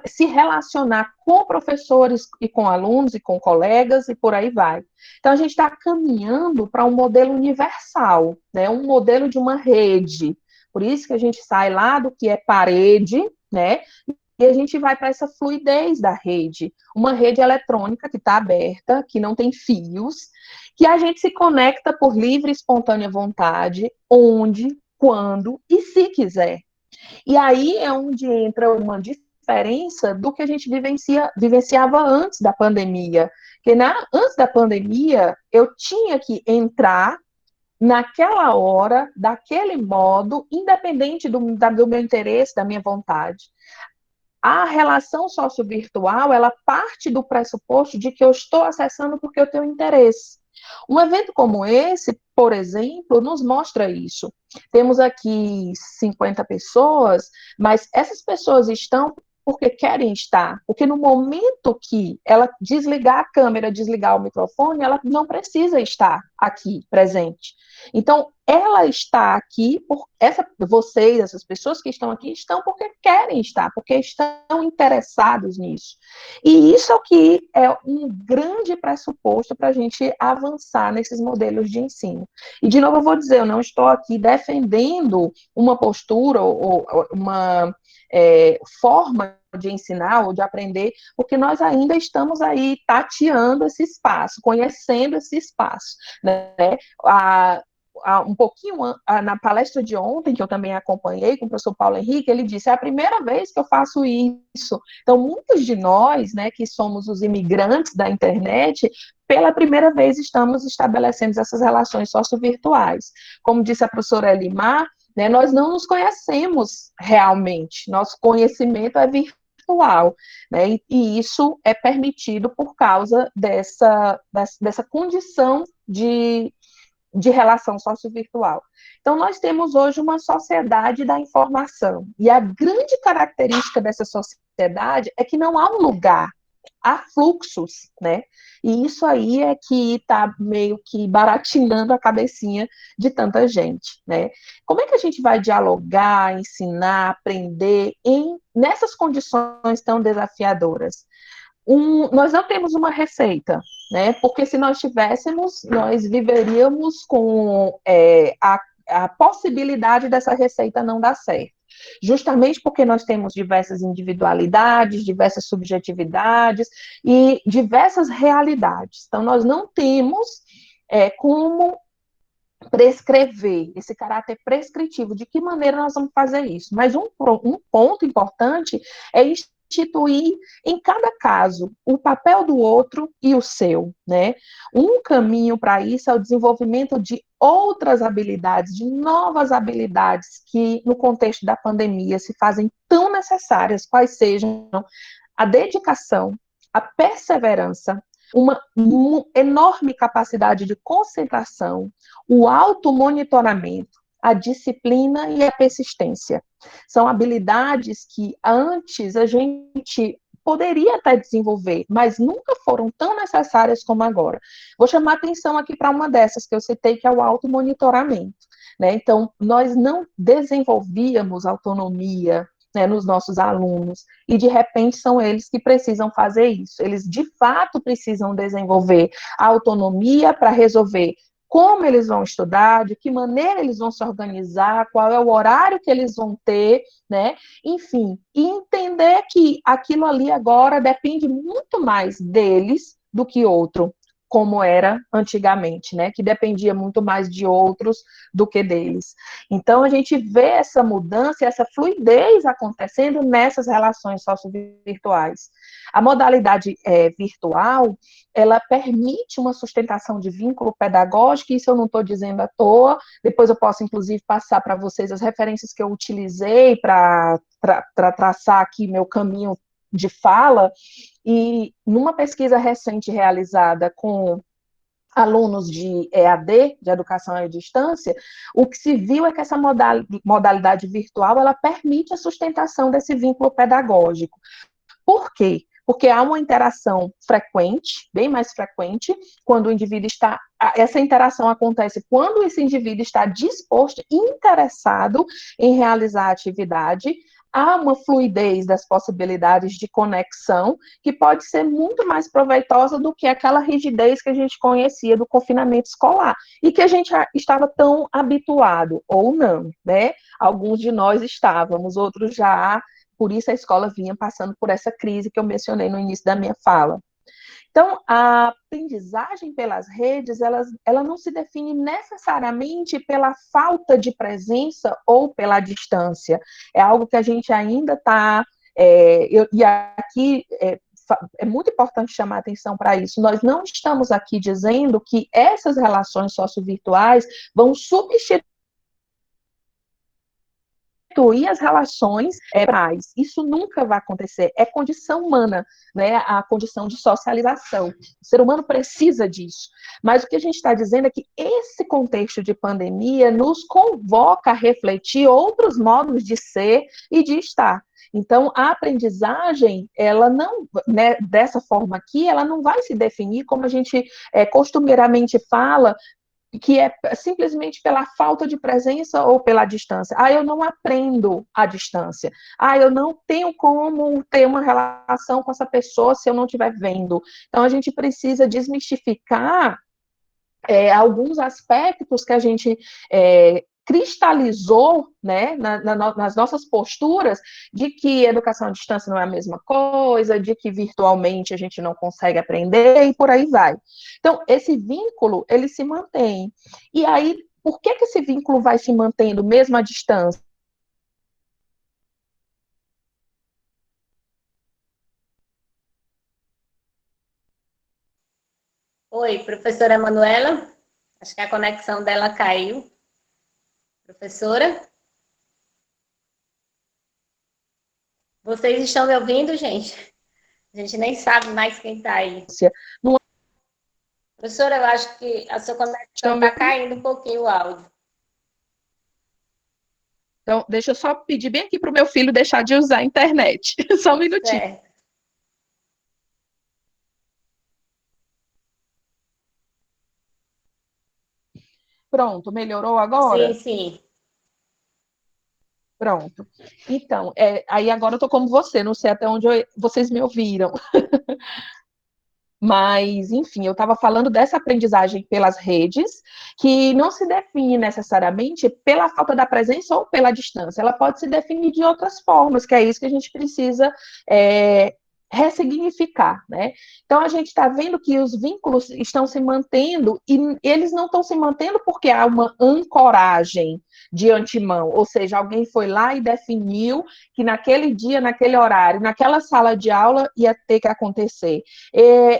se relacionar com professores e com alunos e com colegas e por aí vai. Então, a gente está caminhando para um modelo universal, né? Um modelo de uma rede. Por isso que a gente sai lá do que é parede, né? E a gente vai para essa fluidez da rede, uma rede eletrônica que está aberta, que não tem fios, que a gente se conecta por livre e espontânea vontade, onde, quando e se quiser. E aí é onde entra uma diferença do que a gente vivenciava antes da pandemia. Porque antes da pandemia, eu tinha que entrar naquela hora, daquele modo, independente do meu interesse, da minha vontade. A relação sociovirtual, ela parte do pressuposto de que eu estou acessando porque eu tenho interesse. Um evento como esse, por exemplo, nos mostra isso. Temos aqui 50 pessoas, mas essas pessoas estão porque querem estar, porque no momento que ela desligar a câmera, desligar o microfone, ela não precisa estar aqui presente. Então, ela está aqui, vocês, essas pessoas que estão aqui, estão porque querem estar, porque estão interessados nisso. E isso é o que é um grande pressuposto para a gente avançar nesses modelos de ensino. E, de novo, eu vou dizer, eu não estou aqui defendendo uma postura ou uma forma de ensinar ou de aprender, porque nós ainda estamos aí tateando esse espaço, conhecendo esse espaço, né? Um pouquinho na palestra de ontem, que eu também acompanhei com o professor Paulo Henrique, ele disse, é a primeira vez que eu faço isso. Então, muitos de nós, né, que somos os imigrantes da internet, pela primeira vez estamos estabelecendo essas relações sociovirtuais. Como disse a professora Elimar, né, nós não nos conhecemos realmente, nosso conhecimento é virtual, né, e isso é permitido por causa dessa condição de relação sociovirtual. Então, nós temos hoje uma sociedade da informação, e a grande característica dessa sociedade é que não há um lugar, há fluxos, né? E isso aí é que está meio que baratinando a cabecinha de tanta gente, né? Como é que a gente vai dialogar, ensinar, aprender nessas condições tão desafiadoras? Nós não temos uma receita, né? Porque se nós tivéssemos, nós viveríamos com a possibilidade dessa receita não dar certo. Justamente porque nós temos diversas individualidades, diversas subjetividades e diversas realidades. Então, nós não temos como prescrever, esse caráter prescritivo, de que maneira nós vamos fazer isso. Mas um ponto importante é instituir em cada caso o papel do outro e o seu, né? Um caminho para isso é o desenvolvimento de outras habilidades, de novas habilidades que no contexto da pandemia se fazem tão necessárias, quais sejam a dedicação, a perseverança, uma enorme capacidade de concentração, o automonitoramento, a disciplina e a persistência. São habilidades que antes a gente poderia até desenvolver, mas nunca foram tão necessárias como agora. Vou chamar atenção aqui para uma dessas que eu citei, que é o automonitoramento, né? Então, nós não desenvolvíamos autonomia, né, nos nossos alunos, e de repente são eles que precisam fazer isso. Eles de fato precisam desenvolver a autonomia para resolver como eles vão estudar, de que maneira eles vão se organizar, qual é o horário que eles vão ter, né? Enfim, e entender que aquilo ali agora depende muito mais deles do que outro, como era antigamente, né? Que dependia muito mais de outros do que deles. Então, a gente vê essa mudança, essa fluidez acontecendo nessas relações sociovirtuais. A modalidade virtual, ela permite uma sustentação de vínculo pedagógico, e isso eu não estou dizendo à toa, depois eu posso, inclusive, passar para vocês as referências que eu utilizei para traçar aqui meu caminho de fala, e numa pesquisa recente realizada com alunos de EAD, de educação à distância, o que se viu é que essa modalidade virtual, ela permite a sustentação desse vínculo pedagógico. Por quê? Porque há uma interação frequente, bem mais frequente, quando o indivíduo está... Essa interação acontece quando esse indivíduo está disposto, interessado em realizar a atividade. Há uma fluidez das possibilidades de conexão que pode ser muito mais proveitosa do que aquela rigidez que a gente conhecia do confinamento escolar e que a gente estava tão habituado, ou não, né? Alguns de nós estávamos, outros já... Por isso a escola vinha passando por essa crise que eu mencionei no início da minha fala. Então, a aprendizagem pelas redes, ela não se define necessariamente pela falta de presença ou pela distância. É algo que a gente ainda está... e aqui é muito importante chamar atenção para isso. Nós não estamos aqui dizendo que essas relações sociovirtuais vão substituir substituir as relações pais. Isso nunca vai acontecer. É condição humana, né? A condição de socialização. O ser humano precisa disso. Mas o que a gente está dizendo é que esse contexto de pandemia nos convoca a refletir outros modos de ser e de estar. Então, a aprendizagem, ela não, né, dessa forma aqui, ela não vai se definir como a gente costumeiramente fala, que é simplesmente pela falta de presença ou pela distância. Ah, eu não aprendo à distância. Ah, eu não tenho como ter uma relação com essa pessoa se eu não estiver vendo. Então, a gente precisa desmistificar alguns aspectos que a gente cristalizou, né, nas nossas posturas, de que educação à distância não é a mesma coisa, de que virtualmente a gente não consegue aprender, e por aí vai. Então, esse vínculo, ele se mantém. E aí, por que esse vínculo vai se mantendo mesmo à distância? Oi, professora Manuela. Acho que a conexão dela caiu. Professora? Vocês estão me ouvindo, gente? A gente nem sabe mais quem está aí. Não. Professora, eu acho que a sua conexão está caindo um pouquinho o áudio. Então, deixa eu só pedir bem aqui para o meu filho deixar de usar a internet. Só um minutinho. Certo. Pronto, melhorou agora? Sim, sim. Pronto. Então, aí agora eu tô como você, não sei até onde vocês me ouviram. Mas, enfim, eu estava falando dessa aprendizagem pelas redes, que não se define necessariamente pela falta da presença ou pela distância, ela pode se definir de outras formas, que é isso que a gente precisa ressignificar, né? Então, a gente está vendo que os vínculos estão se mantendo, e eles não estão se mantendo porque há uma ancoragem de antemão, ou seja, alguém foi lá e definiu que naquele dia, naquele horário, naquela sala de aula ia ter que acontecer.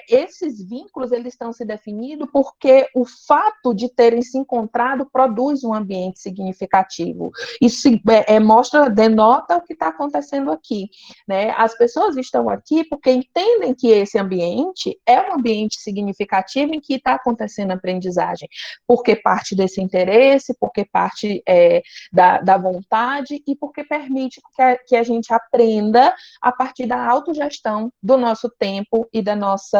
Esses vínculos, eles estão se definindo porque o fato de terem se encontrado produz um ambiente significativo. Isso denota o que está acontecendo aqui, né? As pessoas estão aqui porque entendem que esse ambiente é um ambiente significativo em que está acontecendo a aprendizagem, porque parte desse interesse, porque parte da vontade e porque permite que a gente aprenda a partir da autogestão do nosso tempo e do nosso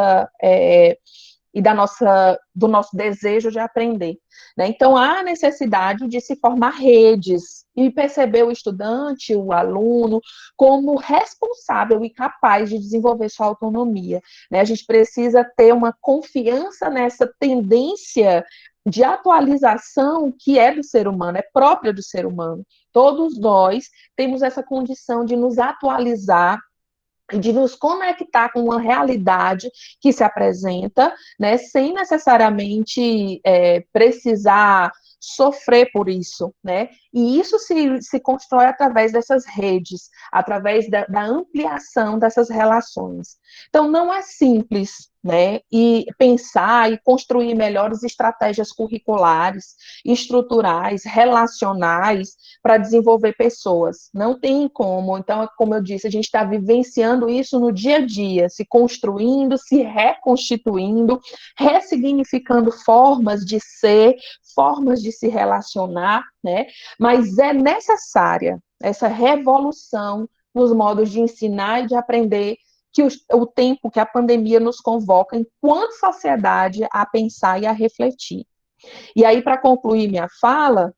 desejo de aprender, né? Então, há necessidade de se formar redes e perceber o estudante, o aluno, como responsável e capaz de desenvolver sua autonomia, né? A gente precisa ter uma confiança nessa tendência de atualização que é do ser humano, é própria do ser humano. Todos nós temos essa condição de nos atualizar, de nos conectar com uma realidade que se apresenta, né, sem necessariamente precisar sofrer por isso, né? E isso se constrói através dessas redes, através da ampliação dessas relações. Então, não é simples, né? E pensar e construir melhores estratégias curriculares, estruturais, relacionais, para desenvolver pessoas. Não tem como. Então, como eu disse, a gente está vivenciando isso no dia a dia, se construindo, se reconstituindo, ressignificando formas de ser, formas de se relacionar, né? Mas é necessária essa revolução nos modos de ensinar e de aprender, que o tempo que a pandemia nos convoca, enquanto sociedade, a pensar e a refletir. E aí, para concluir minha fala,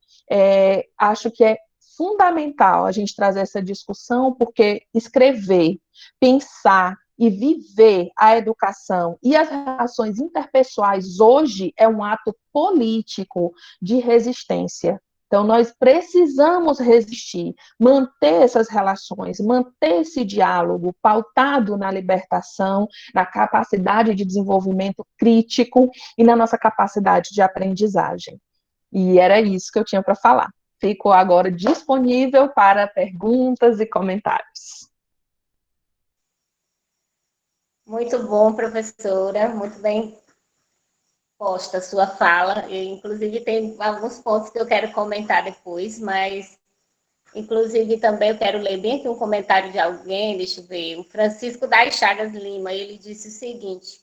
acho que é fundamental a gente trazer essa discussão, porque escrever, pensar e viver a educação e as relações interpessoais hoje é um ato político de resistência. Então, nós precisamos resistir, manter essas relações, manter esse diálogo pautado na libertação, na capacidade de desenvolvimento crítico e na nossa capacidade de aprendizagem. E era isso que eu tinha para falar. Fico agora disponível para perguntas e comentários. Muito bom, professora. Muito bem posta a sua fala. Eu, inclusive, tem alguns pontos que eu quero comentar depois, mas Inclusive, também eu quero ler bem aqui um comentário de alguém, deixa eu ver, o Francisco das Chagas Lima, ele disse o seguinte,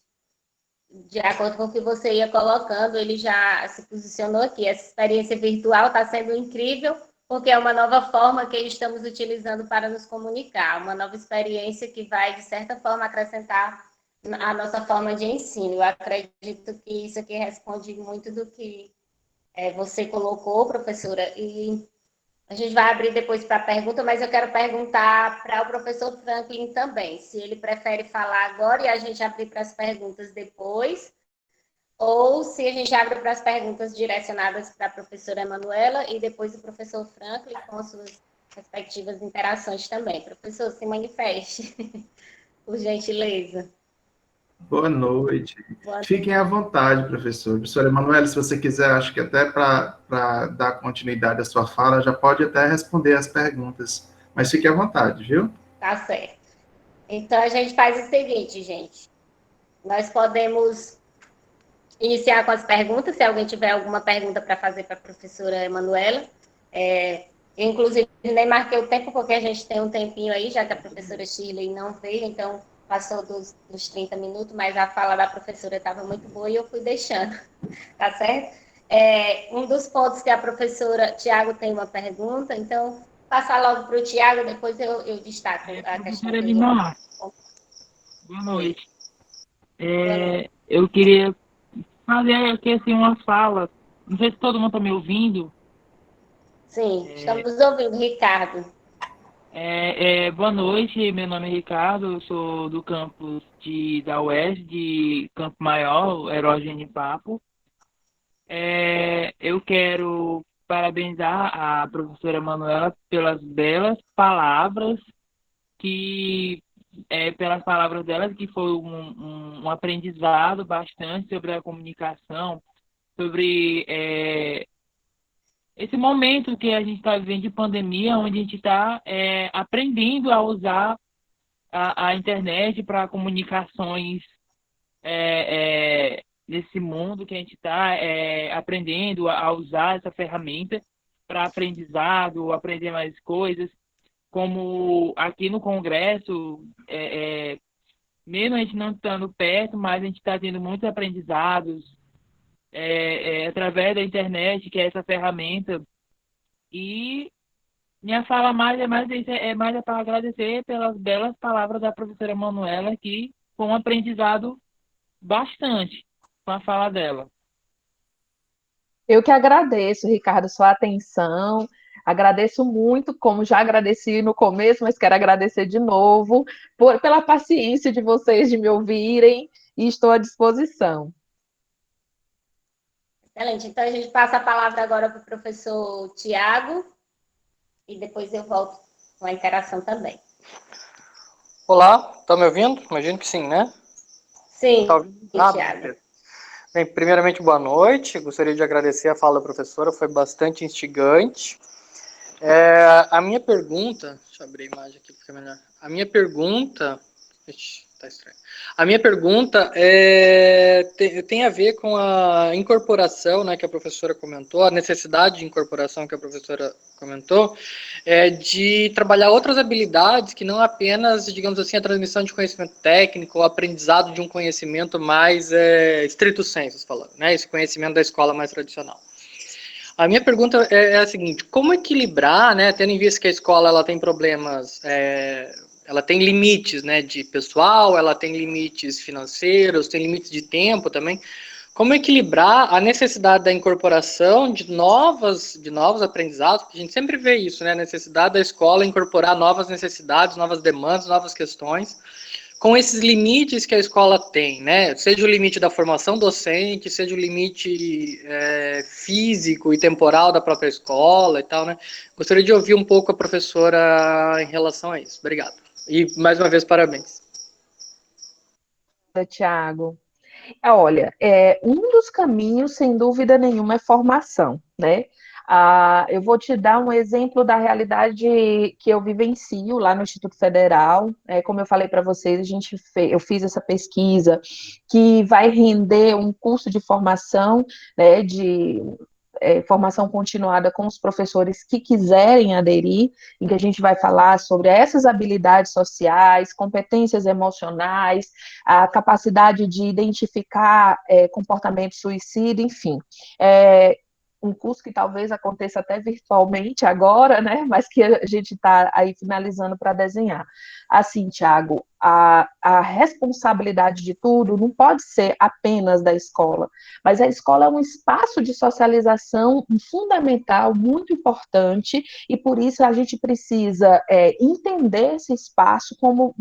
de acordo com o que você ia colocando, ele já se posicionou aqui, essa experiência virtual está sendo incrível, porque é uma nova forma que estamos utilizando para nos comunicar, uma nova experiência que vai, de certa forma, acrescentar a nossa forma de ensino. Eu acredito que isso aqui responde muito do que você colocou, professora, e a gente vai abrir depois para a pergunta, mas eu quero perguntar para o professor Franklin também, se ele prefere falar agora e a gente abrir para as perguntas depois, ou se a gente abre para as perguntas direcionadas para a professora Emanuela e depois o professor Franklin com as suas respectivas interações também. Professor, se manifeste, por gentileza. Boa noite. Boa noite. Fiquem à vontade, professor. Professora Emanuela, se você quiser, acho que até para dar continuidade à sua fala, já pode até responder as perguntas. Mas fique à vontade, viu? Tá certo. Então, a gente faz o seguinte, gente. Nós podemos iniciar com as perguntas, se alguém tiver alguma pergunta para fazer para a professora Emanuela. Eu, inclusive, nem marquei o tempo, porque a gente tem um tempinho aí, já que a professora Shirley não veio, então passou dos 30 minutos, mas a fala da professora estava muito boa e eu fui deixando, tá certo? Um dos pontos que a professora Tiago tem uma pergunta, então, passar logo para o Tiago, depois eu destaco a questão. Professora Lima, boa noite. Eu queria fazer aqui assim, uma fala, não sei se todo mundo está me ouvindo. Sim, estamos ouvindo, Ricardo. Boa noite, meu nome é Ricardo, eu sou do campus da UES, de Campo Maior, Herói Genipapo. Eu quero parabenizar a professora Manuela pelas belas palavras, pelas palavras dela, que foi um aprendizado bastante sobre a comunicação, sobre esse momento que a gente está vivendo de pandemia, onde a gente está aprendendo a usar a internet para comunicações nesse mundo que a gente está aprendendo a usar essa ferramenta para aprendizado, aprender mais coisas, como aqui no Congresso, mesmo a gente não estando perto, mas a gente está tendo muitos aprendizados, através da internet, que é essa ferramenta. E minha fala mais para agradecer pelas belas palavras da professora Manuela, que foi um aprendizado bastante com a fala dela. Eu que agradeço, Ricardo, sua atenção. Agradeço muito, como já agradeci no começo, mas quero agradecer de novo pela paciência de vocês de me ouvirem e estou à disposição. Excelente. Então, a gente passa a palavra agora para o professor Tiago e depois eu volto com a interação também. Olá, está me ouvindo? Imagino que sim, né? Sim, Tá Tiago. Bem, primeiramente, boa noite. Gostaria de agradecer a fala da professora, foi bastante instigante. A minha pergunta... Deixa eu abrir a imagem aqui para ficar melhor. A minha pergunta... Tá estranho. A minha pergunta tem a ver com a incorporação, né, que a professora comentou, a necessidade de incorporação que a professora comentou, de trabalhar outras habilidades que não apenas, digamos assim, a transmissão de conhecimento técnico, o aprendizado de um conhecimento mais stricto sensu, falando, né, esse conhecimento da escola mais tradicional. A minha pergunta é a seguinte: como equilibrar, né, tendo em vista que a escola ela tem problemas, ela tem limites, né, de pessoal, ela tem limites financeiros, tem limites de tempo também. Como equilibrar a necessidade da incorporação de novos aprendizados, porque a gente sempre vê isso, né, a necessidade da escola incorporar novas necessidades, novas demandas, novas questões, com esses limites que a escola tem, né? Seja o limite da formação docente, seja o limite físico e temporal da própria escola e tal, né? Gostaria de ouvir um pouco a professora em relação a isso. Obrigado. E, mais uma vez, parabéns. Tiago. Olha, um dos caminhos, sem dúvida nenhuma, é formação, né? Eu vou te dar um exemplo da realidade que eu vivencio lá no Instituto Federal. Como eu falei para vocês, eu fiz essa pesquisa que vai render um curso de formação, né, formação continuada com os professores que quiserem aderir, em que a gente vai falar sobre essas habilidades sociais, competências emocionais, a capacidade de identificar comportamento suicida, enfim. Um curso que talvez aconteça até virtualmente agora, né? Mas que a gente está aí finalizando para desenhar. Assim, Tiago, a responsabilidade de tudo não pode ser apenas da escola, mas a escola é um espaço de socialização fundamental, muito importante, e por isso a gente precisa entender esse espaço como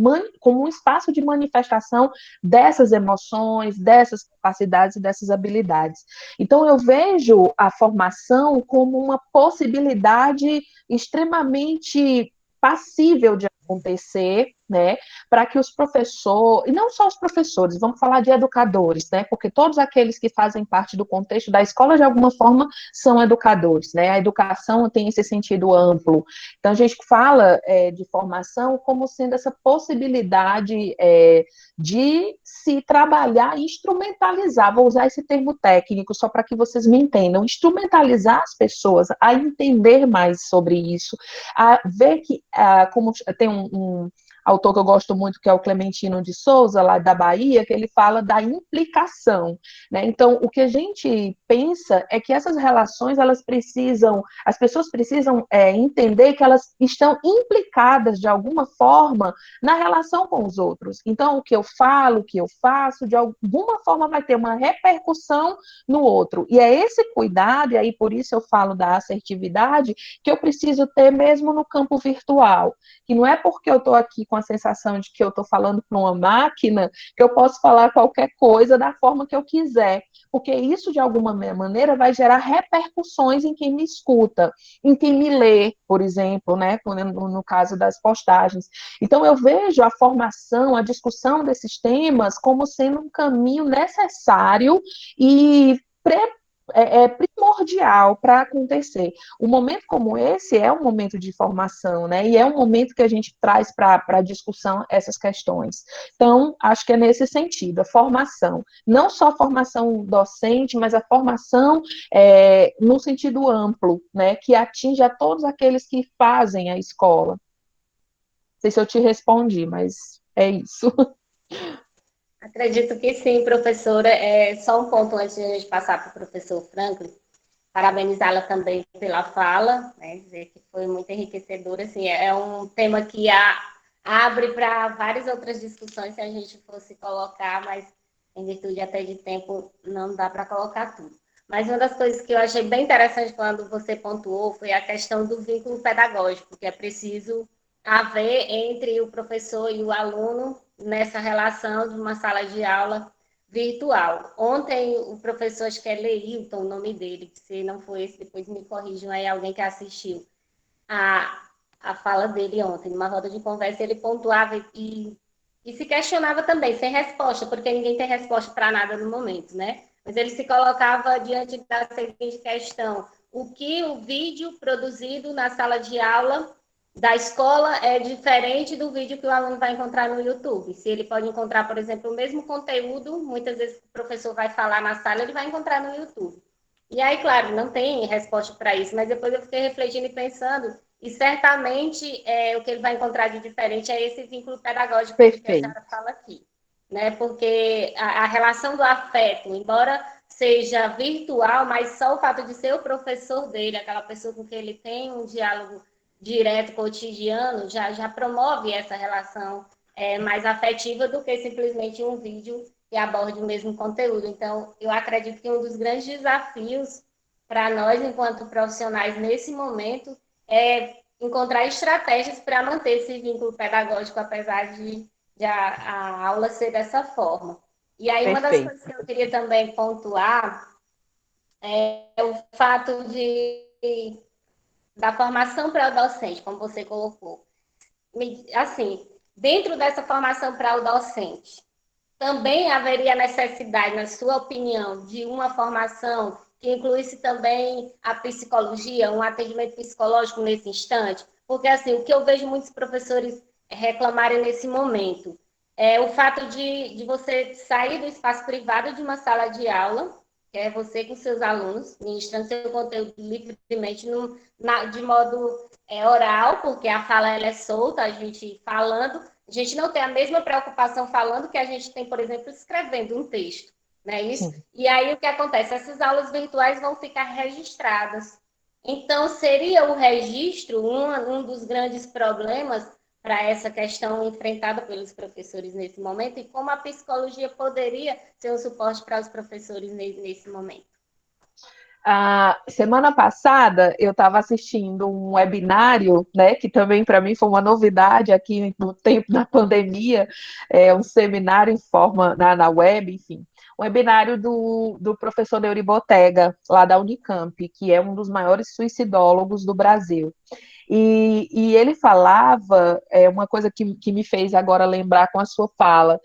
um espaço de manifestação dessas emoções, dessas capacidades e dessas habilidades. Então, eu vejo a formação como uma possibilidade extremamente passível de acontecer, né, para que os professores, e não só os professores, vamos falar de educadores, né, porque todos aqueles que fazem parte do contexto da escola, de alguma forma, são educadores, né, a educação tem esse sentido amplo. Então, a gente fala de formação como sendo essa possibilidade de se trabalhar e instrumentalizar, vou usar esse termo técnico só para que vocês me entendam, instrumentalizar as pessoas a entender mais sobre isso, a ver que, como tem um autor que eu gosto muito, que é o Clementino de Souza, lá da Bahia, que ele fala da implicação, né? Então, o que a gente pensa é que essas relações, as pessoas precisam entender que elas estão implicadas, de alguma forma, na relação com os outros. Então, o que eu falo, o que eu faço, de alguma forma vai ter uma repercussão no outro. E é esse cuidado, e aí por isso eu falo da assertividade, que eu preciso ter mesmo no campo virtual. Que não é porque eu estou aqui com a sensação de que eu estou falando para uma máquina que eu posso falar qualquer coisa da forma que eu quiser, porque isso, de alguma maneira, vai gerar repercussões em quem me escuta, em quem me lê, por exemplo, né, no caso das postagens. Então, eu vejo a formação, a discussão desses temas como sendo um caminho necessário e primordial para acontecer. Um momento como esse é um momento de formação, né? E é um momento que a gente traz para a discussão essas questões. Então, acho que é nesse sentido, a formação. Não só a formação docente, mas a formação no sentido amplo, né? Que atinge a todos aqueles que fazem a escola. Não sei se eu te respondi, mas é isso. Acredito que sim, professora. Só um ponto antes de a gente passar para o professor Franklin, parabenizá-la também pela fala, né, dizer que foi muito enriquecedora. Assim, é um tema que abre para várias outras discussões se a gente fosse colocar, mas em virtude até de tempo não dá para colocar tudo. Mas uma das coisas que eu achei bem interessante quando você pontuou foi a questão do vínculo pedagógico, que é preciso haver entre o professor e o aluno nessa relação de uma sala de aula virtual. Ontem, o professor, acho que é Leilton, o nome dele, se não foi esse, depois me corrijam aí, alguém que assistiu a fala dele ontem, numa roda de conversa, ele pontuava e se questionava também, sem resposta, porque ninguém tem resposta para nada no momento, né? Mas ele se colocava diante da seguinte questão: o que o vídeo produzido na sala de aula da escola é diferente do vídeo que o aluno vai encontrar no YouTube. Se ele pode encontrar, por exemplo, o mesmo conteúdo, muitas vezes o professor vai falar na sala, ele vai encontrar no YouTube. E aí, claro, não tem resposta para isso, mas depois eu fiquei refletindo e pensando, e certamente o que ele vai encontrar de diferente é esse vínculo pedagógico que a senhora fala aqui, né? Porque a relação do afeto, embora seja virtual, mas só o fato de ser o professor dele, aquela pessoa com quem ele tem um diálogo direto, cotidiano, já promove essa relação mais afetiva do que simplesmente um vídeo que aborde o mesmo conteúdo. Então, eu acredito que um dos grandes desafios para nós, enquanto profissionais, nesse momento, é encontrar estratégias para manter esse vínculo pedagógico, apesar de a aula ser dessa forma. E aí, uma das coisas que eu queria também pontuar é o fato da formação para o docente, como você colocou. Assim, dentro dessa formação para o docente, também haveria necessidade, na sua opinião, de uma formação que incluísse também a psicologia, um atendimento psicológico nesse instante? Porque, assim, o que eu vejo muitos professores reclamarem nesse momento é o fato de você sair do espaço privado de uma sala de aula que é você com seus alunos, ministrando seu conteúdo livremente, de modo oral, porque a fala ela é solta, a gente falando, a gente não tem a mesma preocupação falando que a gente tem, por exemplo, escrevendo um texto, né? Isso. E aí o que acontece? Essas aulas virtuais vão ficar registradas. Então, seria o registro um dos grandes problemas para essa questão enfrentada pelos professores nesse momento e como a psicologia poderia ser um suporte para os professores nesse momento. A semana passada eu estava assistindo um webinário, né, que também para mim foi uma novidade aqui no tempo da pandemia, um seminário em forma na web, enfim, um webinário do professor Neuri Botega, lá da Unicamp, que é um dos maiores suicidólogos do Brasil. E ele falava, uma coisa que me fez agora lembrar com a sua fala,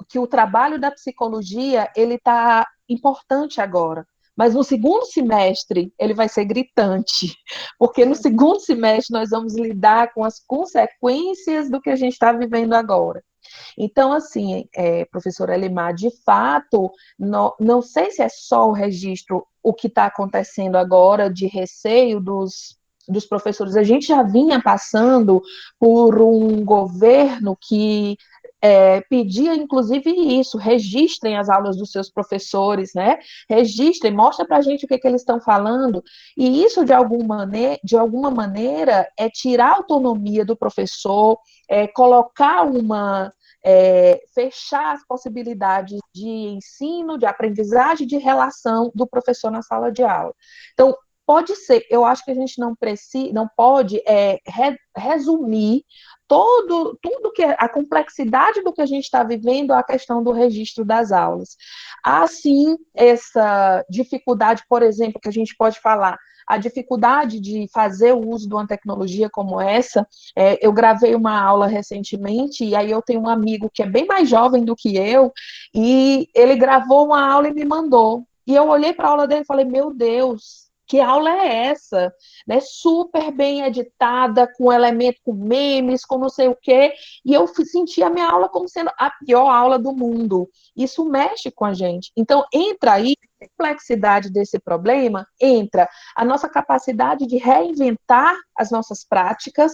que o trabalho da psicologia, ele está importante agora, mas no segundo semestre ele vai ser gritante, porque no segundo semestre nós vamos lidar com as consequências do que a gente está vivendo agora. Então, assim, professora Elimar, de fato, não sei se é só o registro, o que está acontecendo agora de receio dos professores. A gente já vinha passando por um governo que pedia, inclusive, isso, registrem as aulas dos seus professores, né? Registrem, mostra para a gente o que eles estão falando, e isso, de alguma maneira, é tirar a autonomia do professor, colocar fechar as possibilidades de ensino, de aprendizagem, de relação do professor na sala de aula. Então, pode ser, eu acho que a gente não pode resumir tudo que a complexidade do que a gente está vivendo à questão do registro das aulas. Há, sim, essa dificuldade, por exemplo, que a gente pode falar, a dificuldade de fazer o uso de uma tecnologia como essa. Eu gravei uma aula recentemente, e aí eu tenho um amigo que é bem mais jovem do que eu, e ele gravou uma aula e me mandou. E eu olhei para a aula dele e falei, meu Deus, que aula é essa? Né? Super bem editada, com elemento, com memes, com não sei o quê, e eu senti a minha aula como sendo a pior aula do mundo. Isso mexe com a gente. Então, entra aí a complexidade desse problema, entra a nossa capacidade de reinventar as nossas práticas,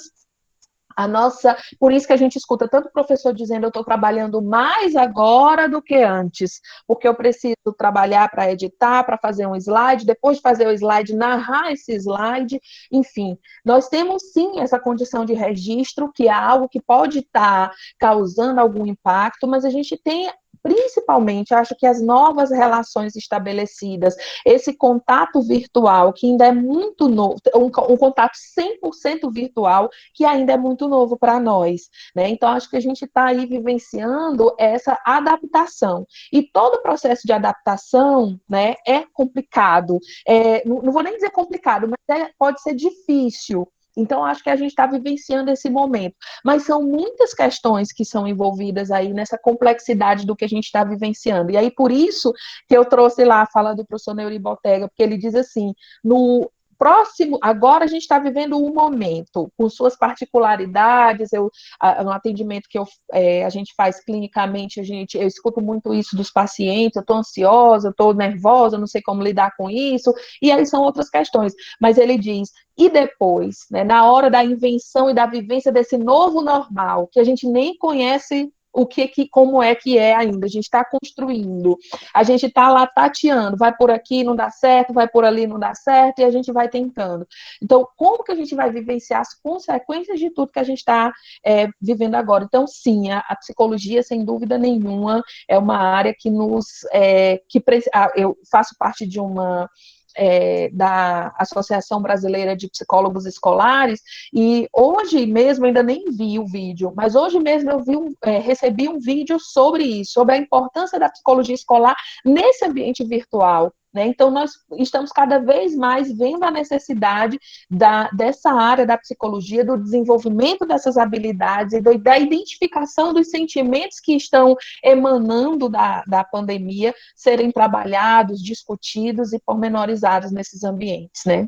por isso que a gente escuta tanto professor dizendo, eu estou trabalhando mais agora do que antes, porque eu preciso trabalhar para editar, para fazer um slide, depois de fazer o slide, narrar esse slide, enfim. Nós temos sim essa condição de registro, que é algo que pode estar causando algum impacto, mas a gente tem, principalmente, acho que as novas relações estabelecidas, esse contato virtual, que ainda é muito novo, um contato 100% virtual, que ainda é muito novo para nós, né? Então, acho que a gente está aí vivenciando essa adaptação. E todo o processo de adaptação, né, é complicado. Não vou nem dizer complicado, mas pode ser difícil. Então, acho que a gente está vivenciando esse momento. Mas são muitas questões que são envolvidas aí nessa complexidade do que a gente está vivenciando. E aí, por isso que eu trouxe lá a fala do professor Neuri Botega, porque ele diz assim, no próximo, agora a gente está vivendo um momento, com suas particularidades, no atendimento que a gente faz clinicamente, eu escuto muito isso dos pacientes, eu estou ansiosa, eu estou nervosa, não sei como lidar com isso, e aí são outras questões, mas ele diz, e depois, né, na hora da invenção e da vivência desse novo normal, que a gente nem conhece como é que é ainda, a gente está construindo, a gente está lá tateando, vai por aqui, não dá certo, vai por ali, não dá certo, e a gente vai tentando. Então, como que a gente vai vivenciar as consequências de tudo que a gente está vivendo agora? Então, sim, a psicologia, sem dúvida nenhuma, é uma área que eu faço parte de uma da Associação Brasileira de Psicólogos Escolares, e hoje mesmo, ainda nem vi o vídeo, mas hoje mesmo eu recebi um vídeo sobre isso, sobre a importância da psicologia escolar nesse ambiente virtual, né? Então, nós estamos cada vez mais vendo a necessidade dessa área da psicologia, do desenvolvimento dessas habilidades e da identificação dos sentimentos que estão emanando da pandemia, serem trabalhados, discutidos e pormenorizados nesses ambientes, né?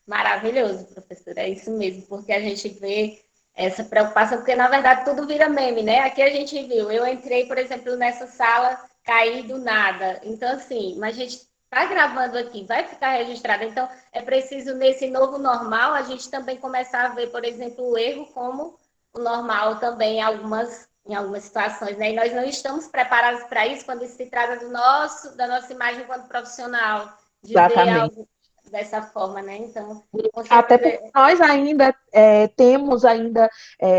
Maravilhoso, professora, é isso mesmo, porque a gente vê essa preocupação, porque na verdade tudo vira meme, né? Aqui a gente viu, eu entrei, por exemplo, nessa sala, caí do nada. Então, assim, mas a gente está gravando aqui, vai ficar registrado. Então, é preciso, nesse novo normal, a gente também começar a ver, por exemplo, o erro como o normal também em algumas situações, né? E nós não estamos preparados para isso quando se trata da nossa imagem enquanto profissional, de ver Exatamente. algo dessa forma, né? Então, com Até certeza, porque nós ainda temos ainda,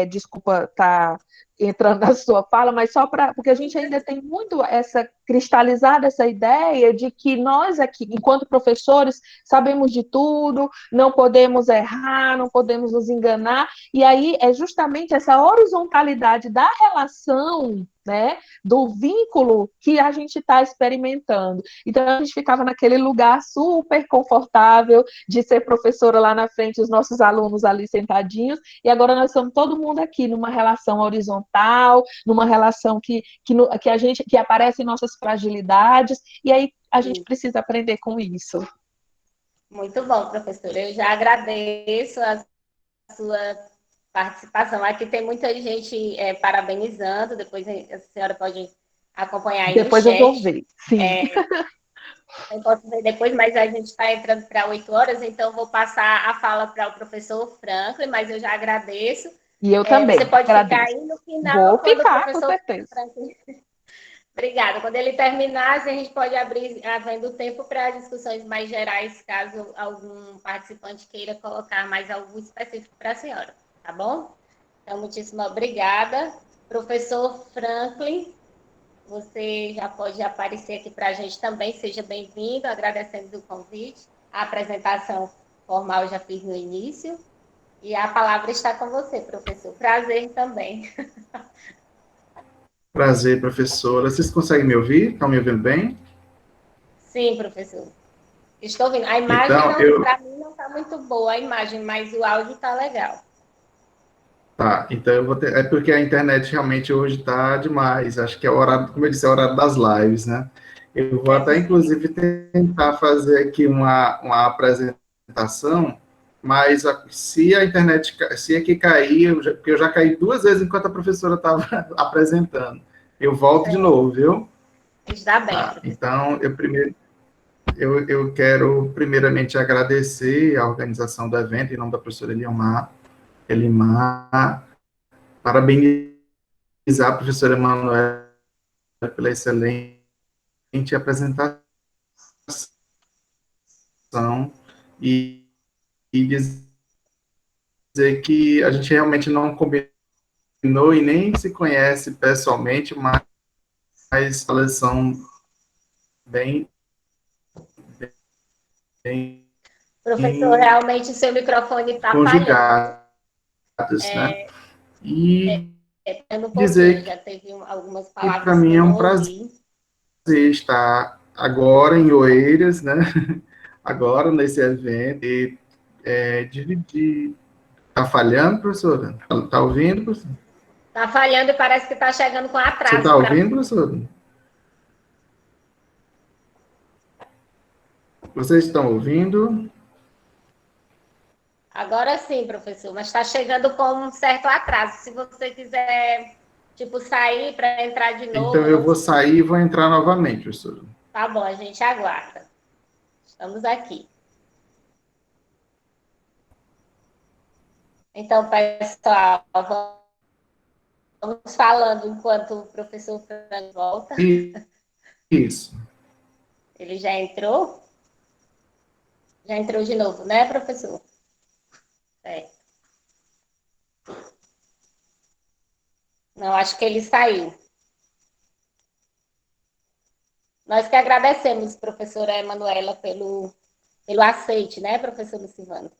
desculpa estar entrando na sua fala, mas só para, porque a gente ainda tem muito essa cristalizada essa ideia de que nós aqui, enquanto professores, sabemos de tudo, não podemos errar, não podemos nos enganar, e aí é justamente essa horizontalidade da relação, né, do vínculo que a gente está experimentando. Então a gente ficava naquele lugar super confortável de ser professora lá na frente, os nossos alunos ali sentadinhos, e agora nós estamos todo mundo aqui numa relação horizontal, numa relação que a gente que aparece em nossas fragilidades, e aí a gente precisa aprender com isso. muito bom, professora. Eu já agradeço a sua participação. Aqui tem muita gente parabenizando, depois a senhora pode acompanhar aí no Depois eu vou chat. ver, sim. Eu posso ver depois, mas a gente está entrando para 8 horas, então vou passar a fala para o professor Franklin, mas eu já agradeço. E eu também Você pode agradeço. ficar aí no final, Vou quando o ficar, com professor certeza. Franklin... Obrigada. Quando ele terminar, a gente pode abrir, havendo tempo para discussões mais gerais, caso algum participante queira colocar mais algo específico para a senhora, tá bom? Então, muitíssimo obrigada. Professor Franklin, você já pode aparecer aqui para a gente também, seja bem-vindo, agradecendo o convite. A apresentação formal eu já fiz no início. E a palavra está com você, professor. Prazer também. Prazer, professora. Vocês conseguem me ouvir? Estão me ouvindo bem? Sim, professor. Estou ouvindo. A imagem, Então, para mim, não está muito boa, a imagem, mas o áudio está legal. Tá, então eu vou ter. É porque a internet realmente hoje está demais. Acho que é o horário, como eu disse, é o horário das lives, né? Eu vou até, inclusive, tentar fazer aqui uma apresentação, mas se a internet, se aqui cair, porque eu já caí 2 vezes enquanto a professora estava apresentando. Eu volto de novo, viu? Está bem, Tá, professor. então, eu quero primeiramente agradecer a organização do evento, em nome da professora Elimar, parabenizar a professora Emanuela pela excelente apresentação e, e dizer que a gente realmente não combinou e nem se conhece pessoalmente, mas elas são bem, bem Professor, realmente o seu microfone está falhando. conjugadas, né? E Um pouquinho, dizer já teve algumas que para palavras que mim eu é não um prazer ouvi. estar agora em Oeiras, né? Agora nesse evento e dividir. Tá falhando, professora? Tá ouvindo, professora? Está falhando e parece que está chegando com Você atraso. tá ouvindo, professora? Vocês estão ouvindo? Agora sim, professor, mas está chegando com um certo atraso. Se você quiser, tipo, sair para entrar de novo. Então eu vou sair e vou entrar novamente, professora. Tá bom, a gente aguarda. Estamos aqui. Então, pessoal, vamos falando enquanto o professor Fran volta. Isso. Ele já entrou? Já entrou de novo, né, professor? Não, acho que ele saiu. Nós que agradecemos, professora Emanuela, pelo aceite, né, professor Lucivano?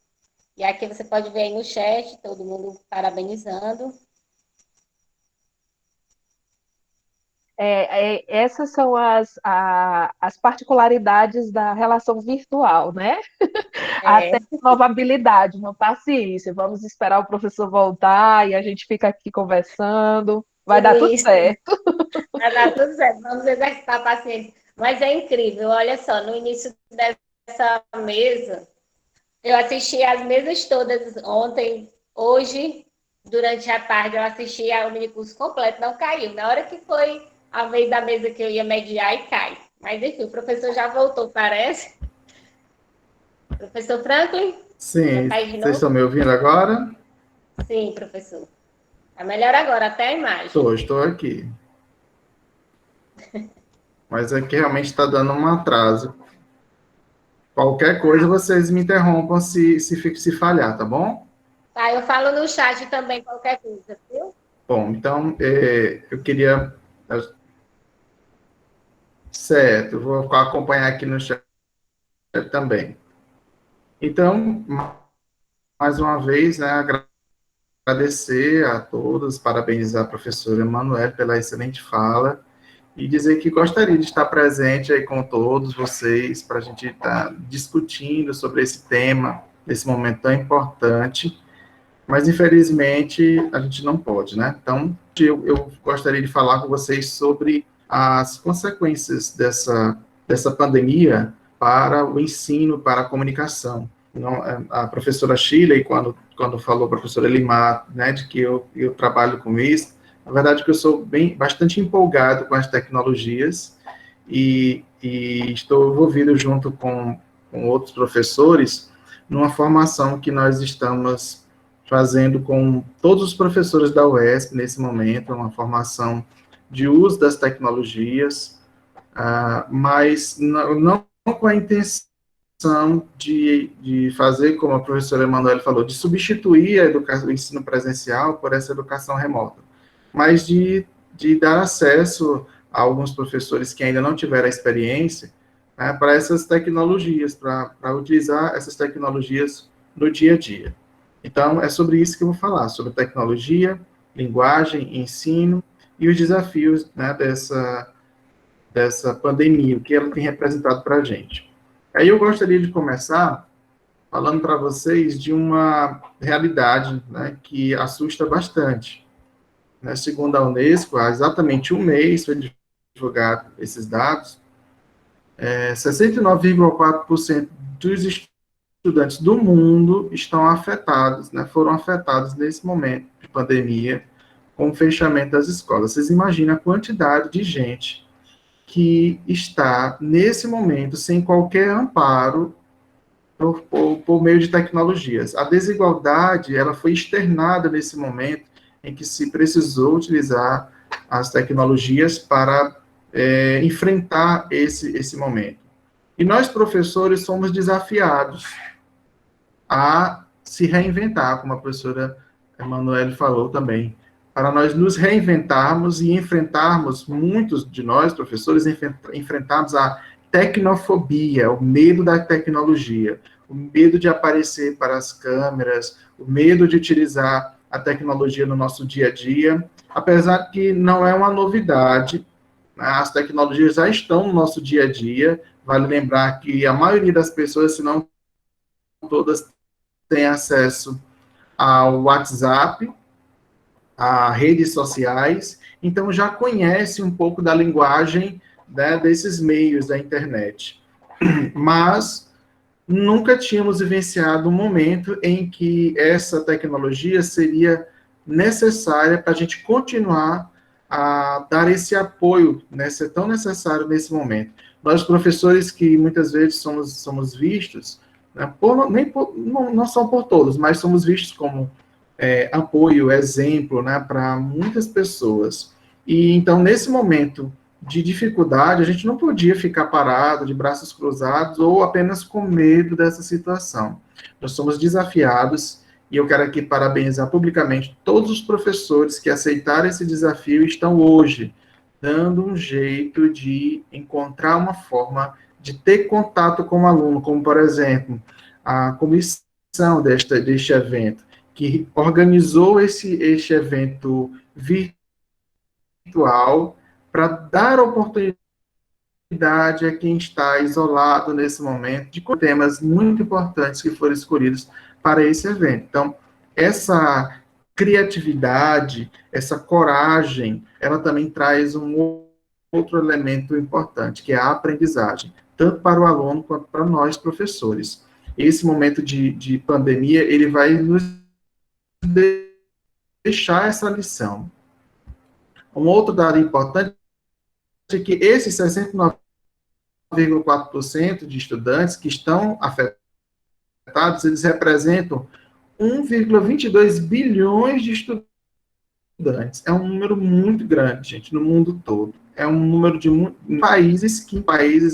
E aqui você pode ver aí no chat, todo mundo parabenizando. Essas são as particularidades da relação virtual, né? Até nova habilidade, uma paciência. Vamos esperar o professor voltar e a gente fica aqui conversando. Vai dar tudo certo. Vai dar tudo certo. Vamos exercitar a paciência. Mas é incrível, olha só, no início dessa mesa, eu assisti as mesas todas ontem, hoje, durante a tarde eu assisti ao minicurso completo, não caiu. Na hora que foi a vez da mesa que eu ia mediar, e cai. Mas enfim, o professor já voltou, parece. Professor Franklin? Sim, Já caiu de vocês novo? estão me ouvindo agora? Sim, professor. Tá melhor agora, até a imagem. Estou aqui. Mas é que realmente está dando um atraso. Qualquer coisa, vocês me interrompam se falhar, tá bom? Tá, eu falo no chat também qualquer coisa, viu? Bom, então, eu queria... Certo, vou acompanhar aqui no chat também. Então, mais uma vez, né, agradecer a todos, parabenizar a professora Emanuele pela excelente fala e dizer que gostaria de estar presente aí com todos vocês para a gente estar discutindo sobre esse tema, nesse momento tão importante, mas infelizmente a gente não pode, né? Então, eu gostaria de falar com vocês sobre as consequências dessa pandemia para o ensino, para a comunicação. Não, a professora Shirley, quando falou, a professora Elimar, né, de que eu trabalho com isso, na verdade que eu sou bastante empolgado com as tecnologias e estou envolvido junto com outros professores numa formação que nós estamos fazendo com todos os professores da UESP nesse momento, uma formação de uso das tecnologias, mas não com a intenção de fazer, como a professora Emanuele falou, de substituir o ensino presencial por essa educação remota, mas de dar acesso a alguns professores que ainda não tiveram a experiência, né, para essas tecnologias, para utilizar essas tecnologias no dia a dia. Então, é sobre isso que eu vou falar, sobre tecnologia, linguagem, ensino e os desafios, né, dessa pandemia, o que ela tem representado para a gente. Aí eu gostaria de começar falando para vocês de uma realidade, né, que assusta bastante. Né, segundo a Unesco, há exatamente um mês foi divulgado esses dados, 69,4% dos estudantes do mundo estão afetados, né, foram afetados nesse momento de pandemia, com o fechamento das escolas. Vocês imaginam a quantidade de gente que está, nesse momento, sem qualquer amparo por meio de tecnologias. A desigualdade, ela foi externada nesse momento em que se precisou utilizar as tecnologias para enfrentar esse momento. E nós, professores, somos desafiados a se reinventar, como a professora Emanuele falou também, para nós nos reinventarmos e enfrentarmos, muitos de nós, professores, enfrentarmos a tecnofobia, o medo da tecnologia, o medo de aparecer para as câmeras, o medo de utilizar a tecnologia no nosso dia a dia, apesar que não é uma novidade, as tecnologias já estão no nosso dia a dia, vale lembrar que a maioria das pessoas, se não todas, tem acesso ao WhatsApp, a redes sociais, então já conhece um pouco da linguagem, né, desses meios da internet. Mas nunca tínhamos vivenciado um momento em que essa tecnologia seria necessária para a gente continuar a dar esse apoio, né, ser tão necessário nesse momento. Nós, professores, que muitas vezes somos vistos, né, não são por todos, mas somos vistos como apoio, exemplo, né, para muitas pessoas. E então, nesse momento de dificuldade, a gente não podia ficar parado, de braços cruzados, ou apenas com medo dessa situação. Nós somos desafiados, e eu quero aqui parabenizar publicamente todos os professores que aceitaram esse desafio e estão hoje dando um jeito de encontrar uma forma de ter contato com o aluno, como, por exemplo, a comissão deste evento, que organizou este evento virtual para dar oportunidade a quem está isolado nesse momento, de temas muito importantes que foram escolhidos para esse evento. Então, essa criatividade, essa coragem, ela também traz um outro elemento importante, que é a aprendizagem, tanto para o aluno quanto para nós, professores. Esse momento de pandemia, ele vai nos fechar essa lição. Um outro dado importante é que esses 69,4% de estudantes que estão afetados, eles representam 1,22 bilhões de estudantes. É um número muito grande, gente, no mundo todo. É um número de países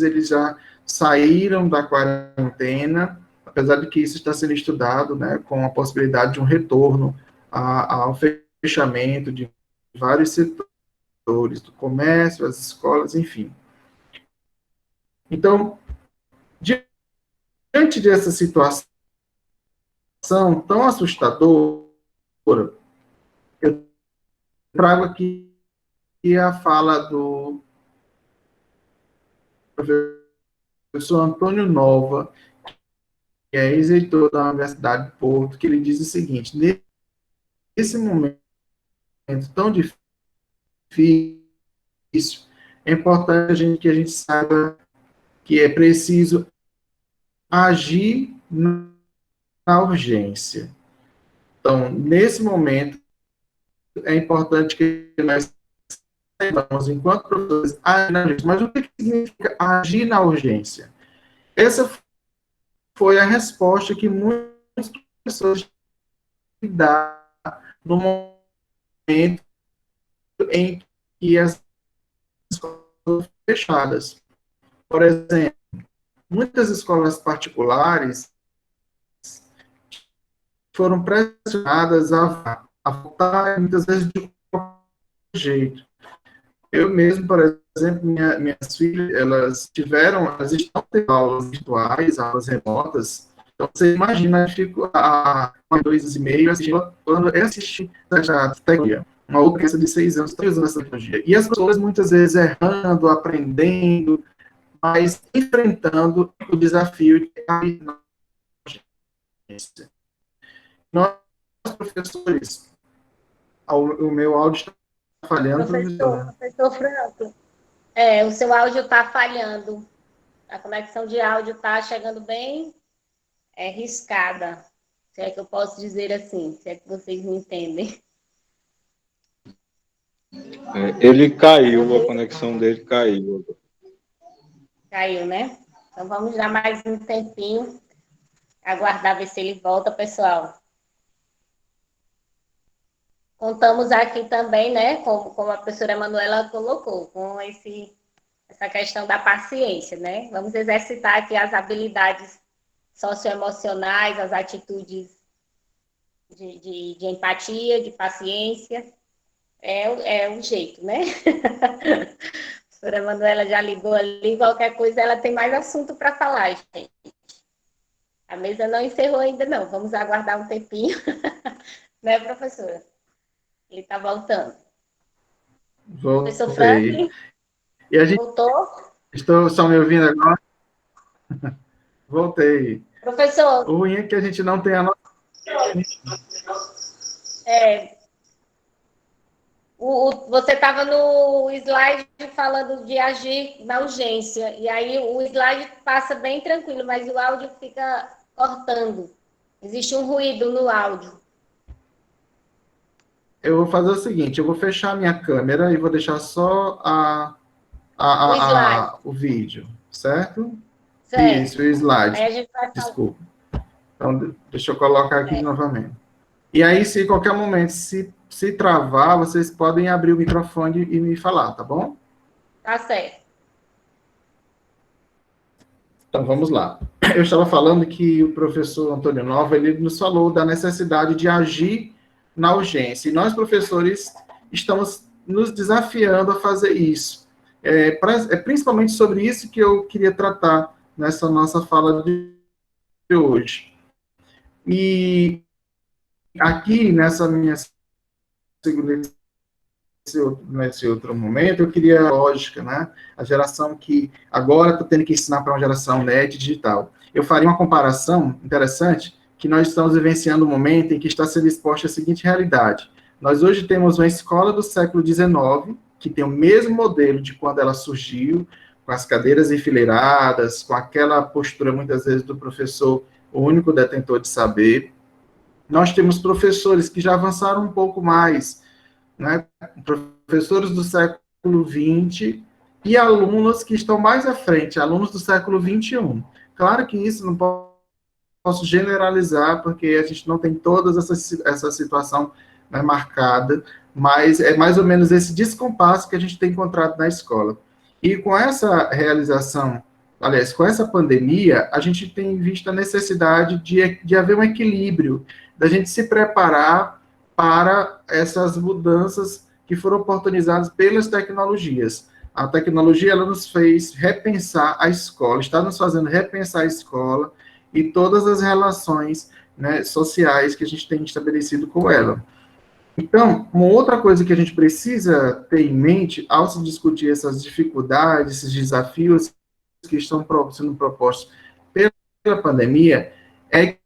eles já saíram da quarentena, apesar de que isso está sendo estudado, né, com a possibilidade de um retorno ao fechamento de vários setores, do comércio, as escolas, enfim. Então, diante dessa situação tão assustadora, eu trago aqui a fala do professor Antônio Nova, que é ex-reitor da Universidade de Porto, que ele diz o seguinte: nesse momento tão difícil, é importante que a gente saiba que é preciso agir na urgência. Então, nesse momento, é importante que nós saibamos, enquanto professores, agir na urgência. Mas o que significa agir na urgência? Essa foi a resposta que muitas pessoas dão no momento em que as escolas foram fechadas. Por exemplo, muitas escolas particulares foram pressionadas a voltar, muitas vezes, de qualquer jeito. Eu mesmo, por exemplo, minhas filhas, elas estão tendo aulas virtuais, aulas remotas. Então, você imagina, eu fico há 2 anos e meio assistindo essa tecnologia. Uma outra criança de 6 anos está usando essa tecnologia. E as pessoas, muitas vezes, errando, aprendendo, mas enfrentando o desafio de nós, professores, o meu áudio está falhando. Professor Franco, o seu áudio está falhando. A conexão de áudio está chegando bem riscada. Se é que eu posso dizer assim, se é que vocês me entendem. Ele caiu, a conexão dele caiu. Caiu, né? Então vamos dar mais um tempinho, aguardar ver se ele volta, pessoal. Contamos aqui também, né, como a professora Manuela colocou, com essa questão da paciência, né? Vamos exercitar aqui as habilidades socioemocionais, as atitudes de empatia, de paciência. É o jeito, né? A professora Manuela já ligou ali, qualquer coisa ela tem mais assunto para falar, gente. A mesa não encerrou ainda, não. Vamos aguardar um tempinho. Né, professora? Ele está voltando. Professor Franklin, e a gente voltou? Estão me ouvindo agora? Voltei. Professor. O ruim é que a gente não tem a nossa... Você estava no slide falando de agir na urgência, e aí o slide passa bem tranquilo, mas o áudio fica cortando. Existe um ruído no áudio. Eu vou fazer o seguinte, eu vou fechar a minha câmera e vou deixar só o vídeo, certo? Isso, o slide. Aí a gente vai Desculpa. Então, deixa eu colocar aqui novamente. E aí, se em qualquer momento, se travar, vocês podem abrir o microfone e me falar, tá bom? Tá certo. Então, vamos lá. Eu estava falando que o professor Antônio Nova, ele nos falou da necessidade de agir na urgência. E nós, professores, estamos nos desafiando a fazer isso. É principalmente sobre isso que eu queria tratar nessa nossa fala de hoje. E aqui, nessa minha segunda, nesse outro momento, eu queria lógica, né? A geração que agora está tendo que ensinar para uma geração net digital. Eu faria uma comparação interessante, que nós estamos vivenciando um momento em que está sendo exposta a seguinte realidade. Nós hoje temos uma escola do século XIX, que tem o mesmo modelo de quando ela surgiu, com as cadeiras enfileiradas, com aquela postura, muitas vezes, do professor, o único detentor de saber, Nós temos professores que já avançaram um pouco mais, né? Professores do século XX e alunos que estão mais à frente, alunos do século XXI. Claro que isso não posso generalizar, porque a gente não tem toda essa situação, né, marcada, mas é mais ou menos esse descompasso que a gente tem encontrado na escola. E com essa realização, aliás, com essa pandemia, a gente tem visto a necessidade de haver um equilíbrio, da gente se preparar para essas mudanças que foram oportunizadas pelas tecnologias. A tecnologia, ela nos fez repensar a escola, está nos fazendo repensar a escola e todas as relações, né, sociais que a gente tem estabelecido com ela. Então, uma outra coisa que a gente precisa ter em mente ao se discutir essas dificuldades, esses desafios que estão sendo propostos pela pandemia, é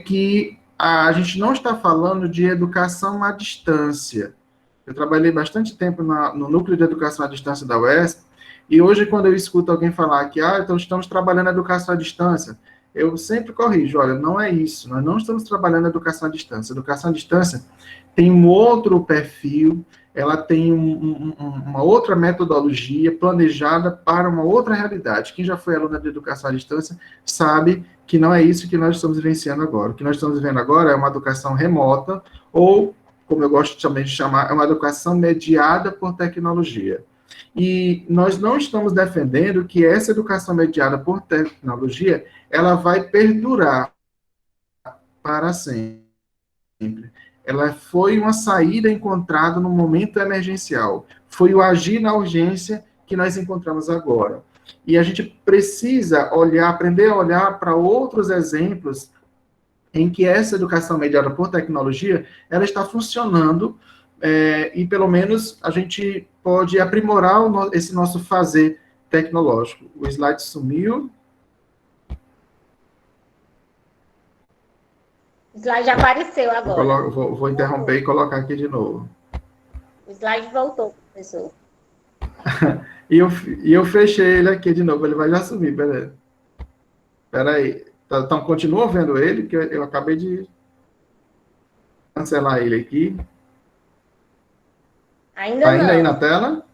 que a gente não está falando de educação à distância. Eu trabalhei bastante tempo no núcleo de educação à distância da UESP, e hoje, quando eu escuto alguém falar que, então estamos trabalhando a educação à distância, eu sempre corrijo, olha, não é isso, nós não estamos trabalhando a educação à distância. A educação à distância tem um outro perfil, ela tem uma outra metodologia planejada para uma outra realidade. Quem já foi aluno de educação à distância sabe que não é isso que nós estamos vivenciando agora. O que nós estamos vivendo agora é uma educação remota, ou, como eu gosto também de chamar, é uma educação mediada por tecnologia. E nós não estamos defendendo que essa educação mediada por tecnologia, ela vai perdurar para sempre. Ela foi uma saída encontrada no momento emergencial. Foi o agir na urgência que nós encontramos agora. E a gente precisa olhar, aprender a olhar para outros exemplos em que essa educação mediada por tecnologia, ela está funcionando, e pelo menos a gente pode aprimorar esse nosso fazer tecnológico. O slide sumiu. O slide apareceu agora. Vou interromper e colocar aqui de novo. O slide voltou, professor. E eu fechei ele aqui de novo, ele vai já sumir, beleza. Espera aí. Então, continua vendo ele, que eu acabei de cancelar ele aqui. Ainda não. Aí na tela?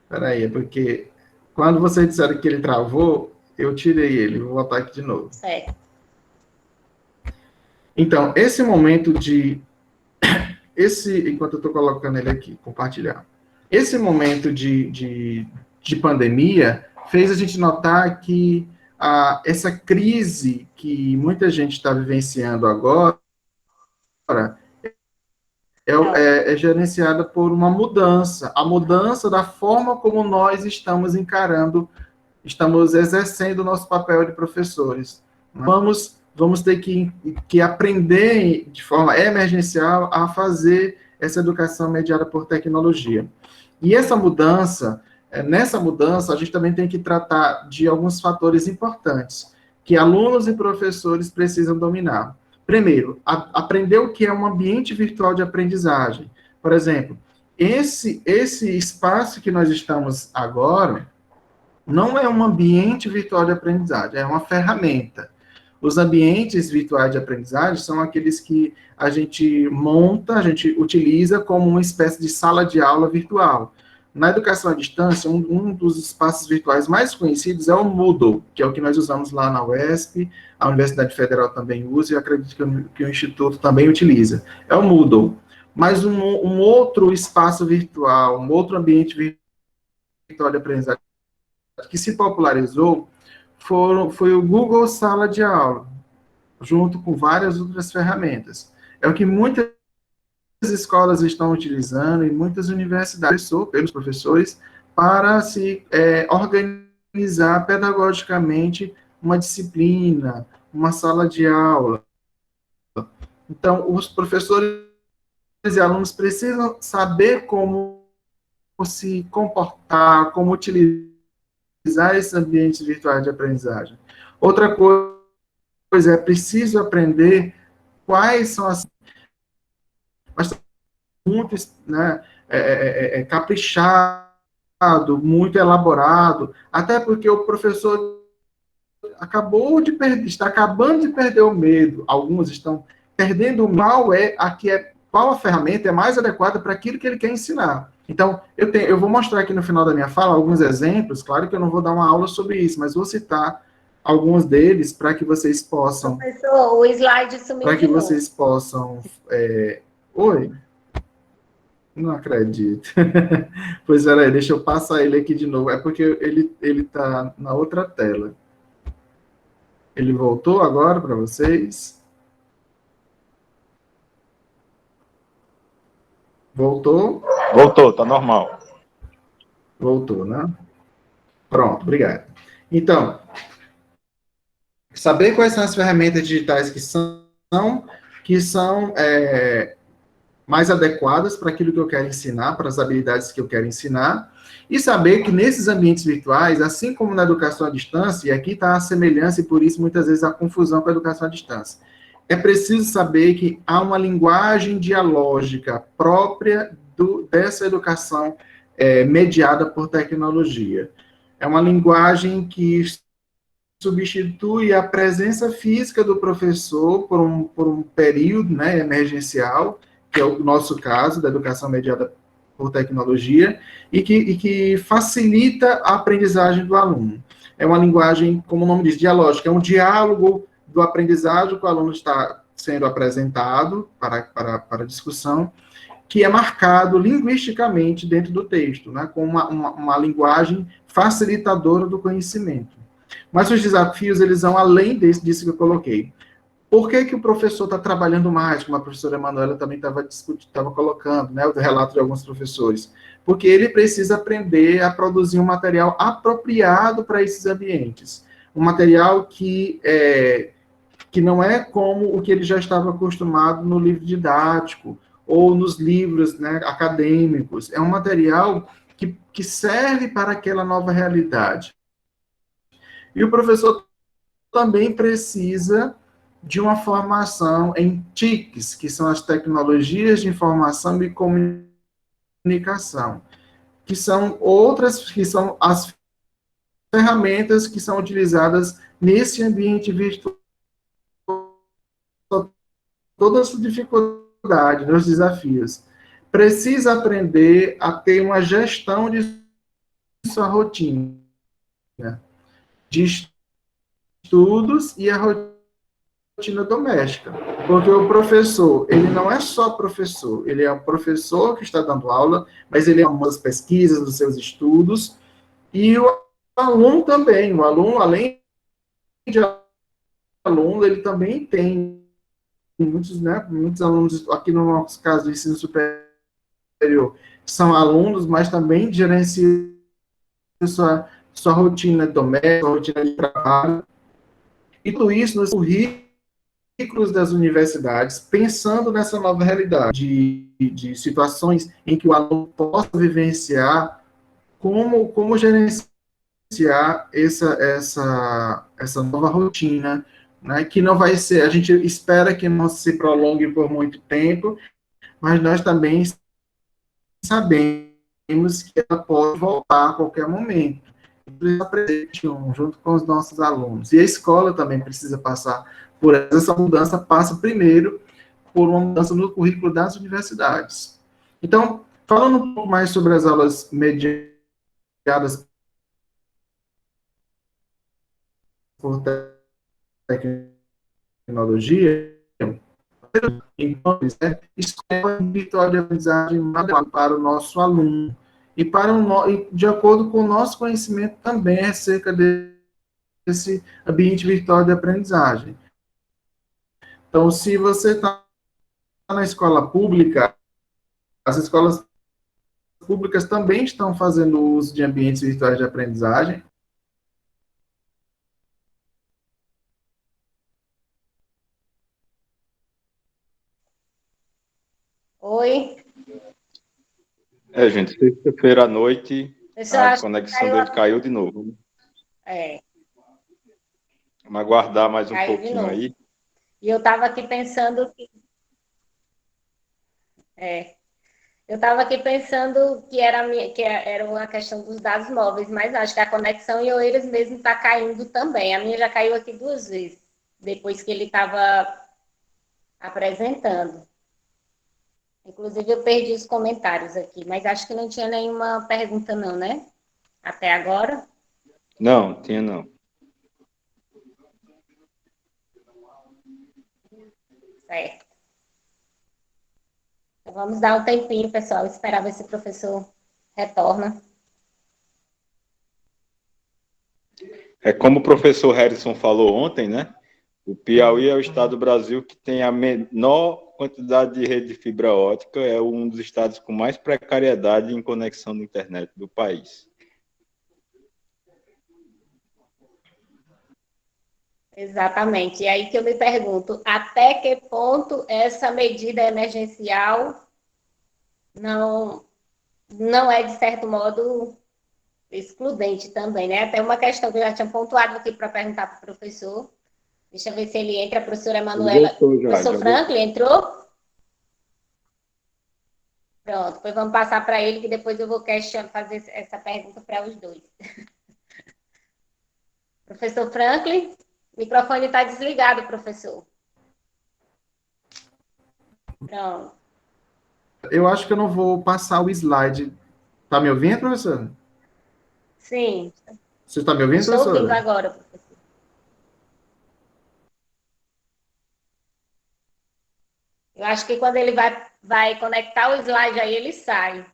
Espera aí, é porque quando vocês disseram que ele travou, eu tirei ele. Vou botar aqui de novo. Certo. Então, esse momento enquanto eu estou colocando ele aqui, compartilhar. Esse momento de pandemia fez a gente notar que essa crise que muita gente está vivenciando agora é gerenciada por uma mudança, a mudança da forma como nós estamos encarando, estamos exercendo o nosso papel de professores. Vamos ter que aprender de forma emergencial a fazer essa educação mediada por tecnologia. E nessa mudança, a gente também tem que tratar de alguns fatores importantes que alunos e professores precisam dominar. Primeiro, aprender o que é um ambiente virtual de aprendizagem. Por exemplo, esse espaço que nós estamos agora não é um ambiente virtual de aprendizagem, é uma ferramenta. Os ambientes virtuais de aprendizagem são aqueles que a gente monta, a gente utiliza como uma espécie de sala de aula virtual. Na educação à distância, um dos espaços virtuais mais conhecidos é o Moodle, que é o que nós usamos lá na UESP, a Universidade Federal também usa, e acredito que o Instituto também utiliza. É o Moodle. Mas um outro espaço virtual, um outro ambiente virtual de aprendizagem que se popularizou foi o Google Sala de Aula, junto com várias outras ferramentas. É o que muitas escolas estão utilizando e muitas universidades, pelos professores, para se organizar pedagogicamente uma disciplina, uma sala de aula. Então, os professores e alunos precisam saber como se comportar, como utilizar esses ambientes virtuais de aprendizagem. Outra coisa é preciso aprender quais são as... Mas muito, né, caprichado, muito elaborado, até porque o professor está acabando de perder o medo, alguns estão perdendo o mal, qual a ferramenta é mais adequada para aquilo que ele quer ensinar. Então, eu vou mostrar aqui no final da minha fala alguns exemplos, claro que eu não vou dar uma aula sobre isso, mas vou citar alguns deles para que vocês possam... Professor, o slide sumiu Para que de novo. vocês possam... Oi? Não acredito. Pois, peraí, deixa eu passar ele aqui de novo. É porque ele está na outra tela. Ele voltou agora para vocês? Voltou? Voltou, tá normal. Voltou, né? Pronto, obrigado. Então, saber quais são as ferramentas digitais que são mais adequadas para aquilo que eu quero ensinar, para as habilidades que eu quero ensinar, e saber que nesses ambientes virtuais, assim como na educação à distância, e aqui está a semelhança, e por isso muitas vezes a confusão com a educação à distância, é preciso saber que há uma linguagem dialógica própria dessa educação mediada por tecnologia. É uma linguagem que substitui a presença física do professor por um período, né, emergencial, que é o nosso caso, da educação mediada por tecnologia, e que facilita a aprendizagem do aluno. É uma linguagem, como o nome diz, dialógica, é um diálogo do aprendizagem que o aluno está sendo apresentado para discussão, que é marcado linguisticamente dentro do texto, né, com uma linguagem facilitadora do conhecimento. Mas os desafios, eles vão além disso que eu coloquei. Por que o professor está trabalhando mais, como a professora Emanuela também estava colocando, né, o relato de alguns professores? Porque ele precisa aprender a produzir um material apropriado para esses ambientes. Um material que não é como o que ele já estava acostumado no livro didático, ou nos livros, né, acadêmicos. É um material que serve para aquela nova realidade. E o professor também precisa de uma formação em TICs, que são as tecnologias de informação e comunicação, que são as ferramentas que são utilizadas nesse ambiente virtual. Todas as dificuldades, os desafios. Precisa aprender a ter uma gestão de sua rotina, de estudos e a rotina doméstica. Porque o professor, ele não é só professor, ele é um professor que está dando aula, mas ele é das pesquisas, dos seus estudos, e o aluno também. O aluno, além de aluno, ele também tem muitos alunos, aqui no nosso caso do ensino superior, são alunos, mas também gerenciam sua rotina doméstica, rotina de trabalho, e tudo isso nos currículos das universidades, pensando nessa nova realidade, de situações em que o aluno possa vivenciar como gerenciar essa nova rotina, né, que não vai ser, a gente espera que não se prolongue por muito tempo, mas nós também sabemos que ela pode voltar a qualquer momento. Precisa aprender junto com os nossos alunos. E a escola também precisa passar por essa mudança, passa primeiro por uma mudança no currículo das universidades. Então, falando um pouco mais sobre as aulas mediadas por tecnologia, então, escola virtual de aprendizagem para o nosso aluno e de acordo com o nosso conhecimento também acerca desse ambiente virtual de aprendizagem. Então, se você está na escola pública, as escolas públicas também estão fazendo uso de ambientes virtuais de aprendizagem. Oi? Gente, sexta-feira à noite, Pessoal, a conexão dele caiu de novo. Vamos aguardar mais um pouquinho aí. E eu estava aqui pensando que... Eu estava aqui pensando que era uma questão dos dados móveis, mas acho que a conexão em Oeiras mesmo está caindo também. A minha já caiu aqui 2 vezes, depois que ele estava apresentando. Inclusive, eu perdi os comentários aqui, mas acho que não tinha nenhuma pergunta não, né? Até agora. Não, tinha não. Certo. Então, vamos dar um tempinho, pessoal, esperar ver se o professor retorna. É como o professor Harrison falou ontem, né? O Piauí é o estado do Brasil que tem a menor quantidade de rede de fibra ótica, é um dos estados com mais precariedade em conexão de internet do país. Exatamente. E aí que eu me pergunto, até que ponto essa medida emergencial não é, de certo modo, excludente também, né? Até uma questão que eu já tinha pontuado aqui para perguntar para o professor. Deixa eu ver se ele entra, a professora Emanuela. Professor Franklin, entrou? Pronto, depois vamos passar para ele, que depois eu vou fazer essa pergunta para os dois. Professor Franklin, o microfone está desligado, professor. Pronto. Eu acho que eu não vou passar o slide. Tá me ouvindo, professor? Sim. Você está me ouvindo, Estou professor? ouvindo agora, professor. Eu acho que quando ele vai conectar o slide aí, ele sai.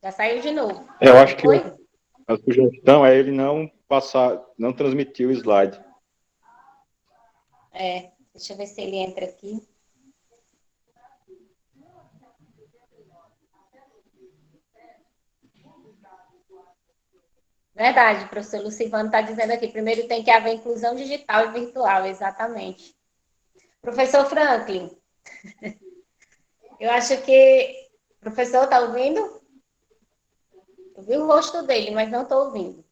Já saiu de novo. Eu acho que Foi? a sugestão é ele não passar, não transmitir o slide. Deixa eu ver se ele entra aqui. Verdade, professor Lucivano está dizendo aqui. Primeiro tem que haver inclusão digital e virtual, exatamente. Professor Franklin, eu acho que... Professor, está ouvindo? Eu vi o rosto dele, mas não estou ouvindo.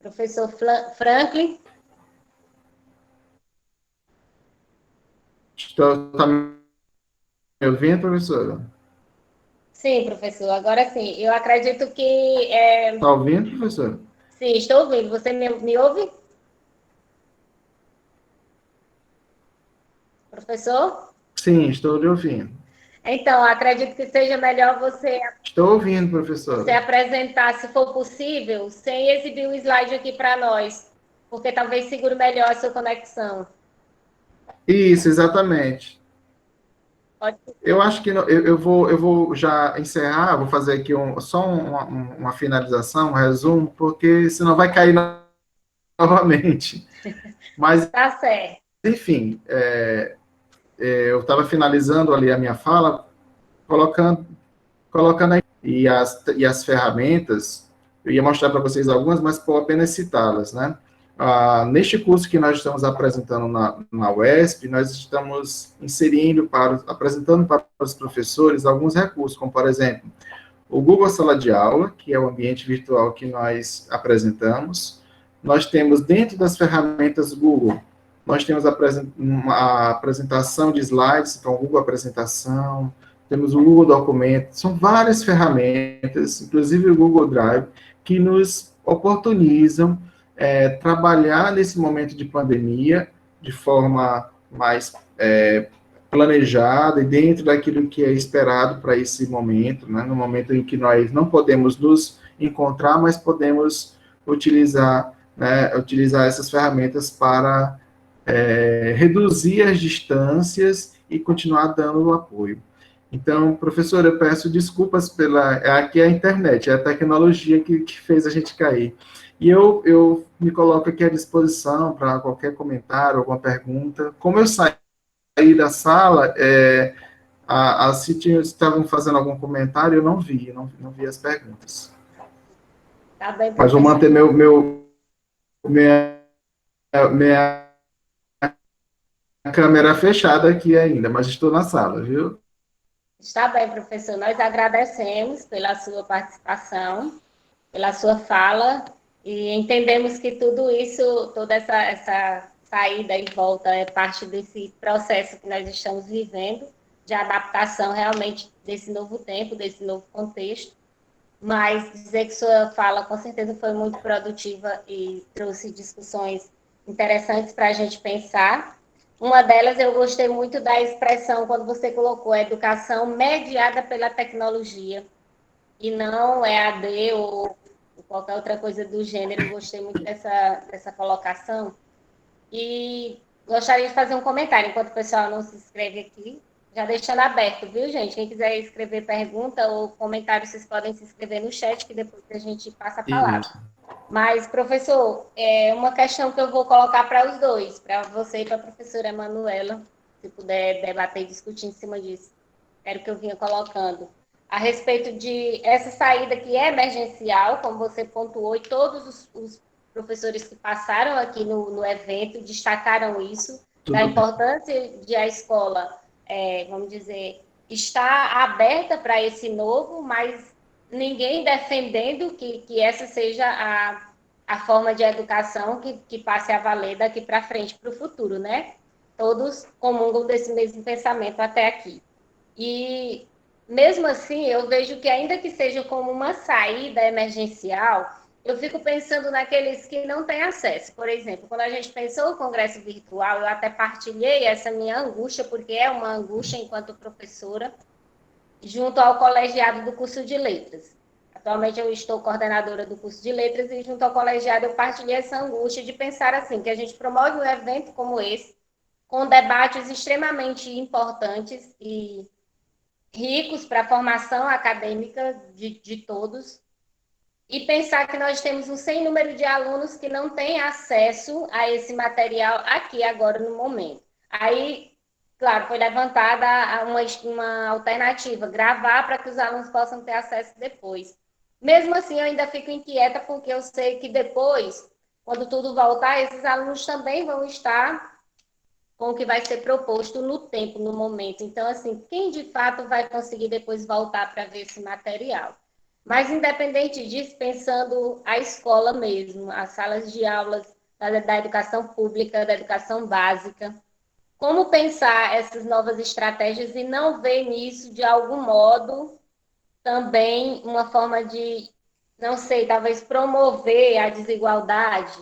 Professor Franklin? Está me ouvindo, professor? Sim, professor, agora sim. Eu acredito que... Está ouvindo, professor? Sim, estou ouvindo. Você me ouve? Professor? Sim, estou lhe ouvindo. Então, acredito que seja melhor você Estou ouvindo, professor. apresentar, se for possível, sem exibir o slide aqui para nós, porque talvez segure melhor a sua conexão. Isso, exatamente. Pode... Eu acho que eu vou já encerrar, vou fazer aqui só uma finalização, um resumo, porque senão vai cair novamente. Mas, Tá certo. enfim, eu estava finalizando ali a minha fala, colocando aí, e as ferramentas, eu ia mostrar para vocês algumas, mas vou apenas citá-las, né? Neste curso que nós estamos apresentando na UESP, nós estamos apresentando para os professores alguns recursos, como, por exemplo, o Google Sala de Aula, que é o ambiente virtual que nós apresentamos. Nós temos, dentro das ferramentas Google, nós temos a apresentação de slides, então, Google Apresentação, temos o Google Documentos, são várias ferramentas, inclusive o Google Drive, que nos oportunizam trabalhar nesse momento de pandemia de forma mais planejada e dentro daquilo que é esperado para esse momento, né? No momento em que nós não podemos nos encontrar, mas podemos utilizar essas ferramentas para reduzir as distâncias e continuar dando o apoio. Então, professor, eu peço desculpas aqui é a internet, é a tecnologia que fez a gente cair. E eu me coloco aqui à disposição para qualquer comentário, alguma pergunta. Como eu saí da sala, se estavam fazendo algum comentário, eu não vi as perguntas. Tá bem, mas vou manter minha câmera fechada aqui ainda, mas estou na sala, viu? Está bem, professor. Nós agradecemos pela sua participação, pela sua fala, e entendemos que tudo isso, todo esse saída e volta é parte desse processo que nós estamos vivendo, de adaptação realmente desse novo tempo, desse novo contexto. Mas dizer que sua fala com certeza foi muito produtiva e trouxe discussões interessantes para a gente pensar. Uma delas, eu gostei muito da expressão quando você colocou educação mediada pela tecnologia e não EAD ou qualquer outra coisa do gênero. Eu gostei muito dessa colocação. E gostaria de fazer um comentário, enquanto o pessoal não se inscreve aqui, já deixando aberto, viu, gente? Quem quiser escrever pergunta ou comentário, vocês podem se inscrever no chat, que depois a gente passa a palavra. Isso. Mas, professor, uma questão que eu vou colocar para os dois, para você e para a professora Emanuela, se puder debater e discutir em cima disso. Era o que eu vinha colocando. A respeito de essa saída que é emergencial, como você pontuou, e todos os professores que passaram aqui no evento destacaram isso, da importância de a escola, vamos dizer, estar aberta para esse novo, mas ninguém defendendo que essa seja a forma de educação que passe a valer daqui para frente, para o futuro, né? Todos comungam desse mesmo pensamento até aqui. E, mesmo assim, eu vejo que, ainda que seja como uma saída emergencial, eu fico pensando naqueles que não têm acesso. Por exemplo, quando a gente pensou o congresso virtual, eu até partilhei essa minha angústia, porque é uma angústia enquanto professora, junto ao colegiado do curso de letras. Atualmente eu estou coordenadora do curso de letras e junto ao colegiado eu partilhei essa angústia de pensar assim, que a gente promove um evento como esse, com debates extremamente importantes e ricos para a formação acadêmica de todos, e pensar que nós temos um sem número de alunos que não têm acesso a esse material aqui, agora, no momento. Aí, claro, foi levantada uma alternativa, gravar para que os alunos possam ter acesso depois. Mesmo assim, eu ainda fico inquieta, porque eu sei que depois, quando tudo voltar, esses alunos também vão estar com o que vai ser proposto no tempo, no momento. Então, assim, quem de fato vai conseguir depois voltar para ver esse material? Mas, independente disso, pensando a escola mesmo, as salas de aulas da educação pública, da educação básica, como pensar essas novas estratégias e não ver nisso, de algum modo, também uma forma de, não sei, talvez promover a desigualdade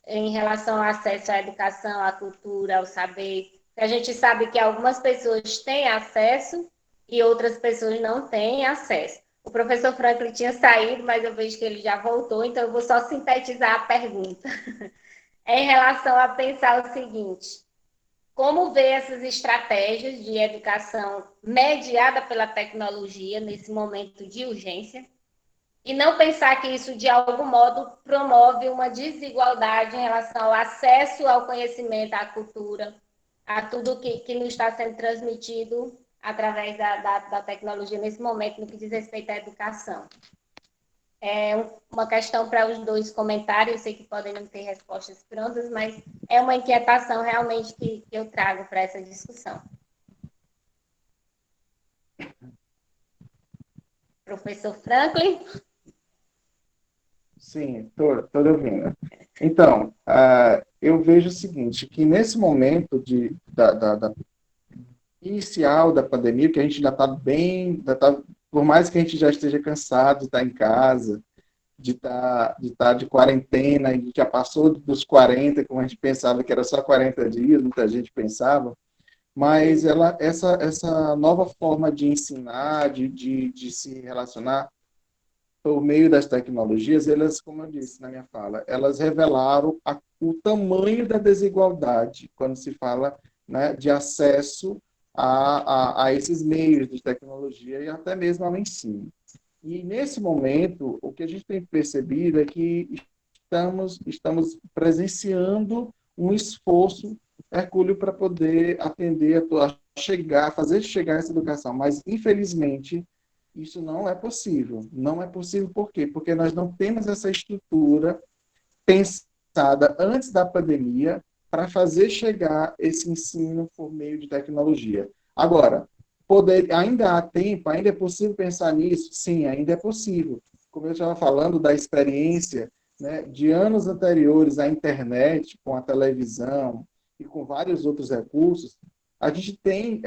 em relação ao acesso à educação, à cultura, ao saber. A gente sabe que algumas pessoas têm acesso e outras pessoas não têm acesso. O professor Franklin tinha saído, mas eu vejo que ele já voltou, então eu vou só sintetizar a pergunta. Em relação a pensar o seguinte: como ver essas estratégias de educação mediada pela tecnologia nesse momento de urgência? E não pensar que isso, de algum modo, promove uma desigualdade em relação ao acesso ao conhecimento, à cultura, a tudo que nos está sendo transmitido através da tecnologia nesse momento, no que diz respeito à educação. É uma questão para os dois comentários, eu sei que podem não ter respostas prontas, mas é uma inquietação realmente que eu trago para essa discussão. Professor Franklin? Sim, estou ouvindo. Então, eu vejo o seguinte, que nesse momento da inicial da pandemia, que a gente ainda está bem, por mais que a gente já esteja cansado de estar em casa, de estar de quarentena, e já passou dos 40, como a gente pensava que era só 40 dias, muita gente pensava, mas essa nova forma de ensinar, de se relacionar, por meio das tecnologias, elas, como eu disse na minha fala, elas revelaram o tamanho da desigualdade quando se fala, né, de acesso a esses meios de tecnologia e até mesmo ao ensino. E, nesse momento, o que a gente tem percebido é que estamos presenciando um esforço hercúleo para poder atender, fazer chegar essa educação, mas, infelizmente, isso não é possível. Não é possível por quê? Porque nós não temos essa estrutura pensada antes da pandemia para fazer chegar esse ensino por meio de tecnologia. Agora, ainda há tempo, ainda é possível pensar nisso? Sim, ainda é possível. Como eu estava falando da experiência né, de anos anteriores à internet, com a televisão e com vários outros recursos, a gente tem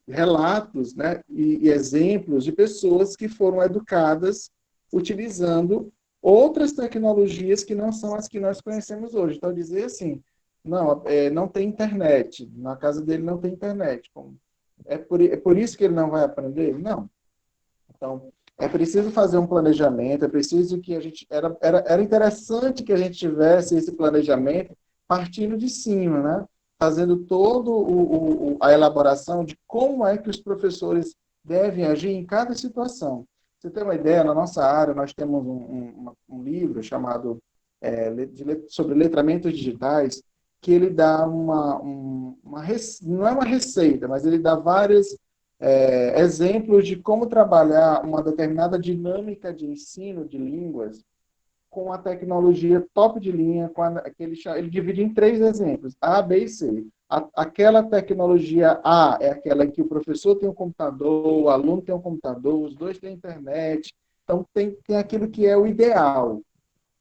relatos, né, e exemplos de pessoas que foram educadas utilizando outras tecnologias que não são as que nós conhecemos hoje. Então, dizer assim, não, não tem internet, na casa dele não tem internet. É por isso que ele não vai aprender? Não. Então, é preciso fazer um planejamento, é preciso que a gente... Era interessante que a gente tivesse esse planejamento partindo de cima, né? Fazendo toda a elaboração de como é que os professores devem agir em cada situação. Você tem uma ideia, na nossa área, nós temos um livro chamado sobre letramentos digitais, que ele dá não é uma receita, mas ele dá várias exemplos de como trabalhar uma determinada dinâmica de ensino de línguas com a tecnologia top de linha, ele divide em 3 exemplos, A, B e C. Aquela tecnologia A é aquela em que o professor tem um computador, o aluno tem um computador, os dois têm internet, então tem aquilo que é o ideal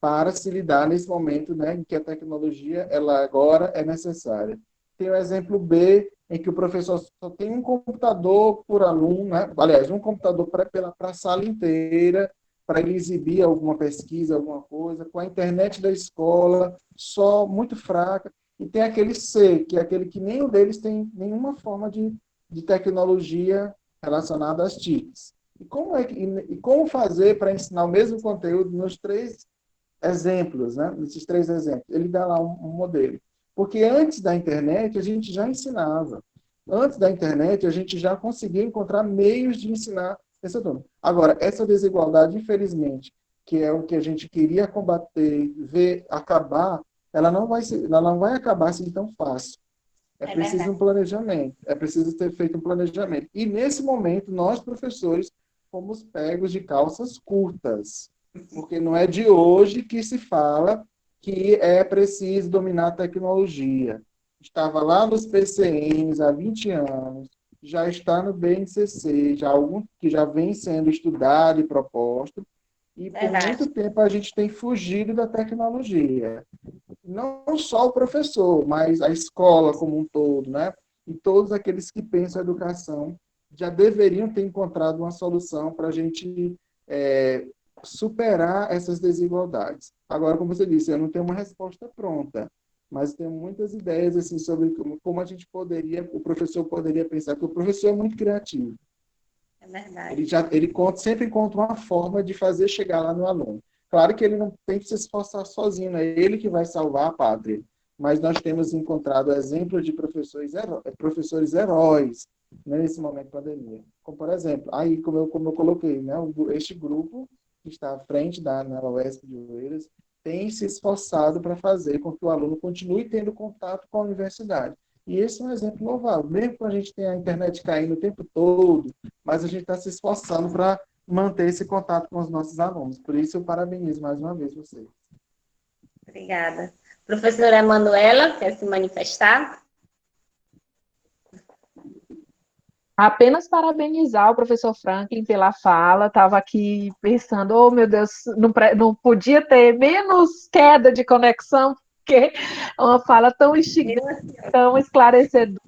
para se lidar nesse momento, né, em que a tecnologia ela agora é necessária. Tem o exemplo B, em que o professor só tem um computador por aluno, né? Aliás, um computador para a sala inteira, para ele exibir alguma pesquisa, alguma coisa, com a internet da escola só muito fraca. E tem aquele C, que é aquele que nem o deles tem nenhuma forma de tecnologia relacionada às TICs. E como fazer para ensinar o mesmo conteúdo nos 3 exemplos, né? Nesses 3 exemplos. Ele dá lá um modelo. Porque antes da internet, a gente já ensinava. Antes da internet, a gente já conseguia encontrar meios de ensinar esse aluno. Agora, essa desigualdade, infelizmente, que é o que a gente queria combater, ver acabar, ela não vai acabar assim tão fácil. É preciso verdade. um planejamento. É preciso ter feito um planejamento. E, nesse momento, nós, professores, fomos pegos de calças curtas. Porque não é de hoje que se fala que é preciso dominar a tecnologia. Estava lá nos PCNs há 20 anos, já está no BNCC, que já vem sendo estudado e proposto, e por Verdade. muito tempo a gente tem fugido da tecnologia. Não só o professor, mas a escola como um todo, né? E todos aqueles que pensam a educação já deveriam ter encontrado uma solução para a gente superar essas desigualdades. Agora, como você disse, eu não tenho uma resposta pronta, mas tenho muitas ideias assim sobre como a gente o professor poderia pensar, porque o professor é muito criativo. É verdade. Ele sempre encontra uma forma de fazer chegar lá no aluno. Claro que ele não tem que se esforçar sozinho, não é ele que vai salvar a pátria. Mas nós temos encontrado exemplos de professores heróis, né, nesse momento de pandemia. Como, por exemplo, aí, como eu coloquei, né, este grupo que está à frente na UESP de Oeiras tem se esforçado para fazer com que o aluno continue tendo contato com a universidade. E esse é um exemplo louvável. Mesmo que a gente tenha a internet caindo o tempo todo, mas a gente está se esforçando para manter esse contato com os nossos alunos. Por isso, eu parabenizo mais uma vez vocês. Obrigada. Professora Manuela, quer se manifestar? Apenas parabenizar o professor Franklin pela fala. Estava aqui pensando, oh meu Deus, não podia ter menos queda de conexão, porque é uma fala tão instigante, tão esclarecedora.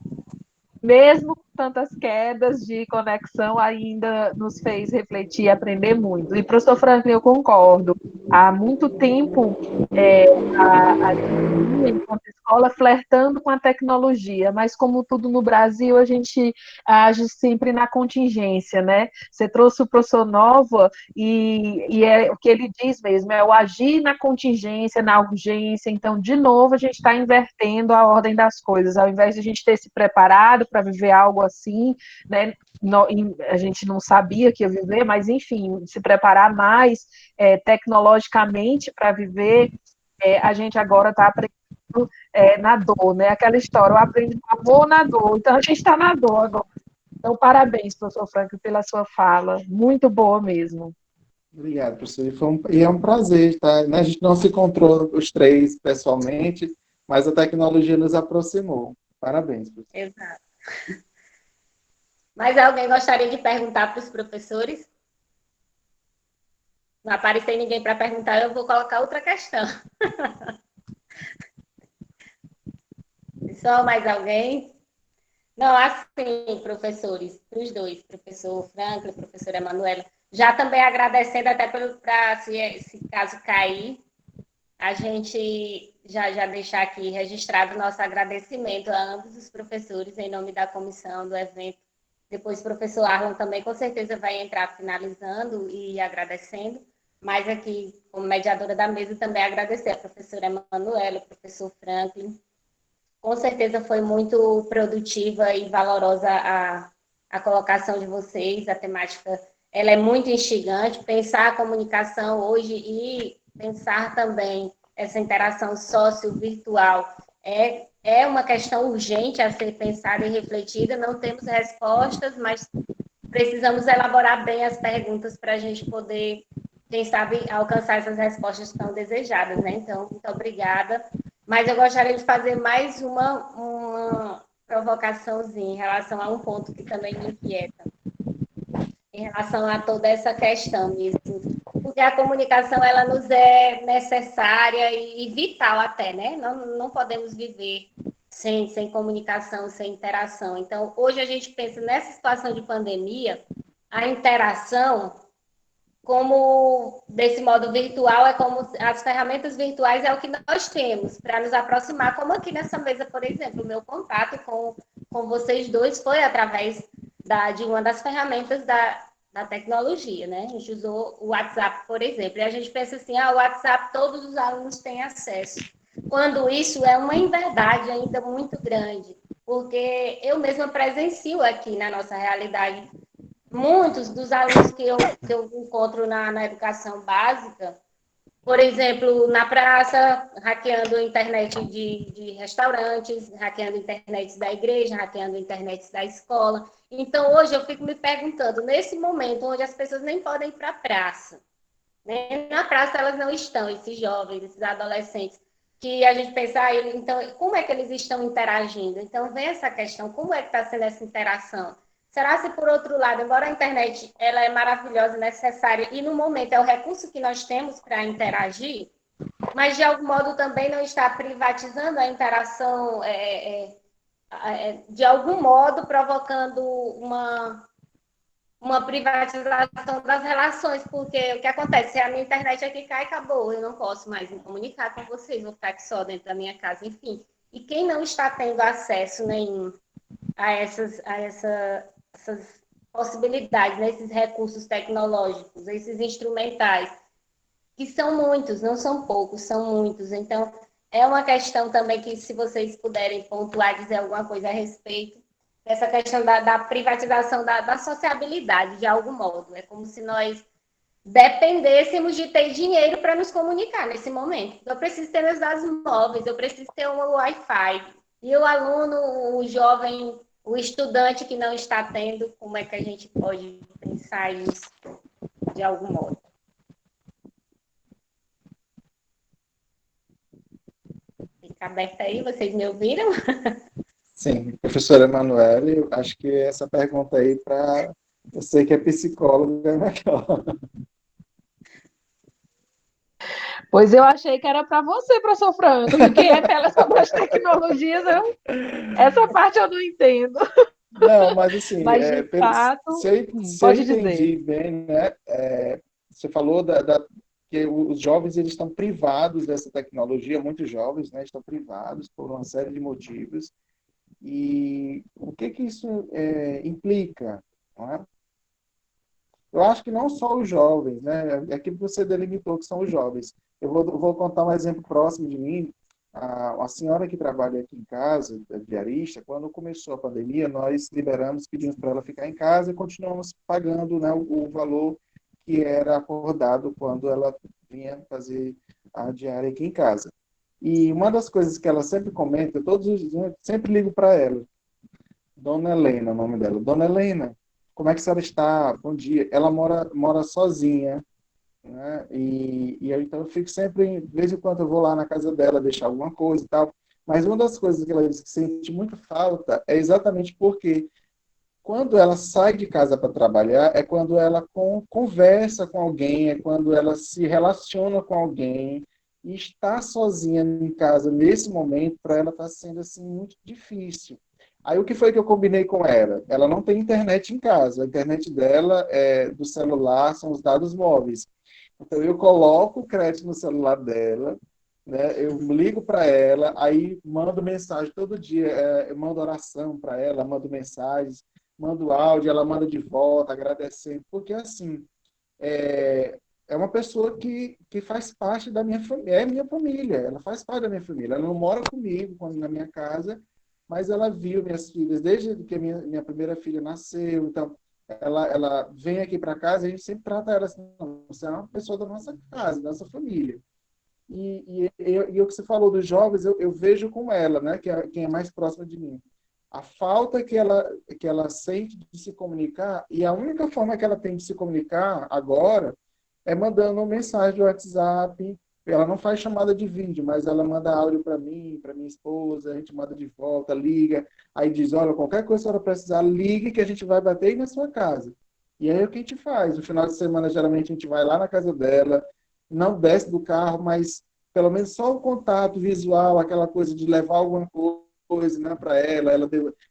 Mesmo com tantas quedas de conexão, ainda nos fez refletir e aprender muito. E, professor Franklin, eu concordo. Há muito tempo, a gente, enquanto escola, flertando com a tecnologia, mas como tudo no Brasil, a gente age sempre na contingência, né? Você trouxe o professor Nova e é o que ele diz mesmo, é o agir na contingência, na urgência. Então, de novo, a gente está invertendo a ordem das coisas. Ao invés de a gente ter se preparado para viver algo assim, né? A gente não sabia que ia viver, mas, enfim, se preparar mais tecnologicamente para viver, a gente agora está aprendendo na dor, né? Aquela história, eu aprendi na dor, na dor. Então, a gente está na dor agora. Então, parabéns, professor Franklin, pela sua fala. Muito boa mesmo. Obrigado, professor. E é um prazer, tá? A gente não se encontrou os 3 pessoalmente, mas a tecnologia nos aproximou. Parabéns, professor. Exato. Mais alguém gostaria de perguntar para os professores? não aparecer ninguém para perguntar, eu vou colocar outra questão. Só mais alguém? Não, assim, professores, os dois, professor Franklin, professora Emanuela, já também agradecendo até para se caso cair, a gente já deixar aqui registrado o nosso agradecimento a ambos os professores em nome da comissão do evento. Depois o professor Arlon também com certeza vai entrar finalizando e agradecendo, mas aqui, como mediadora da mesa, também agradecer a professora Emanuela, o professor Franklin. Com certeza foi muito produtiva e valorosa a colocação de vocês, a temática ela é muito instigante, pensar a comunicação hoje e pensar também essa interação sócio-virtual é uma questão urgente a ser pensada e refletida, não temos respostas, mas precisamos elaborar bem as perguntas para a gente poder, quem sabe, alcançar essas respostas tão desejadas, né? Então, muito obrigada. Mas eu gostaria de fazer mais uma provocaçãozinha em relação a um ponto que também me inquieta, em relação a toda essa questão mesmo. Porque a comunicação, ela nos é necessária e vital até, né? Não podemos viver sem comunicação, sem interação. Então, hoje a gente pensa nessa situação de pandemia, a interação como desse modo virtual é como as ferramentas virtuais é o que nós temos para nos aproximar, como aqui nessa mesa, por exemplo, o meu contato com vocês dois foi através de uma das ferramentas da tecnologia, né? A gente usou o WhatsApp, por exemplo, e a gente pensa assim, o WhatsApp todos os alunos têm acesso, quando isso é uma inverdade ainda muito grande, porque eu mesma presencio aqui na nossa realidade. Muitos dos alunos que eu encontro na educação básica, por exemplo, na praça, hackeando a internet de restaurantes, hackeando a internet da igreja, hackeando a internet da escola. Então, hoje eu fico me perguntando, nesse momento onde as pessoas nem podem ir para a praça, nem na praça elas não estão, esses jovens, esses adolescentes, que a gente pensa, então, como é que eles estão interagindo? Então, vem essa questão, como é que está sendo essa interação? Será se, por outro lado, embora a internet ela é maravilhosa, necessária, e no momento é o recurso que nós temos para interagir, mas de algum modo também não está privatizando a interação, de algum modo provocando uma privatização das relações, porque o que acontece? Se a minha internet aqui cai, acabou, eu não posso mais me comunicar com vocês, vou ficar aqui só dentro da minha casa, enfim. E quem não está tendo acesso nenhum a essas possibilidades, né, esses recursos tecnológicos, esses instrumentais, que são muitos, não são poucos, são muitos. Então, é uma questão também que, se vocês puderem pontuar, dizer alguma coisa a respeito, essa questão da privatização da sociabilidade, de algum modo. É como se nós dependêssemos de ter dinheiro para nos comunicar nesse momento. Eu preciso ter meus dados móveis, eu preciso ter um Wi-Fi. E o aluno, o jovem, o estudante que não está tendo, como é que a gente pode pensar isso de algum modo? Fica aberto aí, vocês me ouviram? Sim, professora Emanuele, eu acho que essa pergunta aí para você que é psicóloga é melhor. Pois eu achei que era para você, professor Franklin, que é pelas sobre as tecnologias, essa parte eu não entendo. Não, mas assim, Mas de fato, se eu pode entendi dizer. bem, né, você falou que os jovens eles estão privados dessa tecnologia, muitos jovens, né, estão privados por uma série de motivos. E o que isso implica? Não é? Eu acho que não só os jovens, né? É aquilo que você delimitou que são os jovens. Eu vou contar um exemplo próximo de mim. A senhora que trabalha aqui em casa, diarista, quando começou a pandemia, nós liberamos, pedimos para ela ficar em casa e continuamos pagando, né, o valor que era acordado quando ela vinha fazer a diária aqui em casa. E uma das coisas que ela sempre comenta, todos os dias, sempre ligo para ela, Dona Helena, o nome dela. Dona Helena, como é que a senhora está? Bom dia. Ela mora sozinha, né? E então eu fico sempre, de vez em quando eu vou lá na casa dela, deixar alguma coisa e tal. Mas uma das coisas que ela diz que sente muito falta é exatamente porque quando ela sai de casa para trabalhar, é quando ela conversa com alguém, é quando ela se relaciona com alguém, e estar sozinha em casa nesse momento, para ela está sendo assim, muito difícil. Aí o que foi que eu combinei com ela? Ela não tem internet em casa, a internet dela é do celular, são os dados móveis. Então eu coloco o crédito no celular dela, né? Eu ligo para ela, aí mando mensagem todo dia, eu mando oração para ela, mando mensagens, mando áudio, ela manda de volta, agradecendo, porque assim, é uma pessoa que faz parte da minha família, é minha família, ela faz parte da minha família, ela não mora comigo quando na minha casa, mas ela viu minhas filhas desde que a minha primeira filha nasceu, então ela vem aqui para casa e a gente sempre trata ela assim, "Não, você é uma pessoa da nossa casa, da nossa família." E o que você falou dos jovens, eu vejo com ela, né, quem é mais próxima de mim. A falta que ela sente de se comunicar, e a única forma que ela tem de se comunicar agora é mandando uma mensagem do WhatsApp. Ela não faz chamada de vídeo, mas ela manda áudio para mim, para minha esposa, a gente manda de volta, liga, aí diz, olha, qualquer coisa que ela precisar, ligue que a gente vai bater aí na sua casa. E aí o que a gente faz? No final de semana, geralmente, a gente vai lá na casa dela, não desce do carro, mas pelo menos só o contato visual, aquela coisa de levar alguma coisa, né, para ela,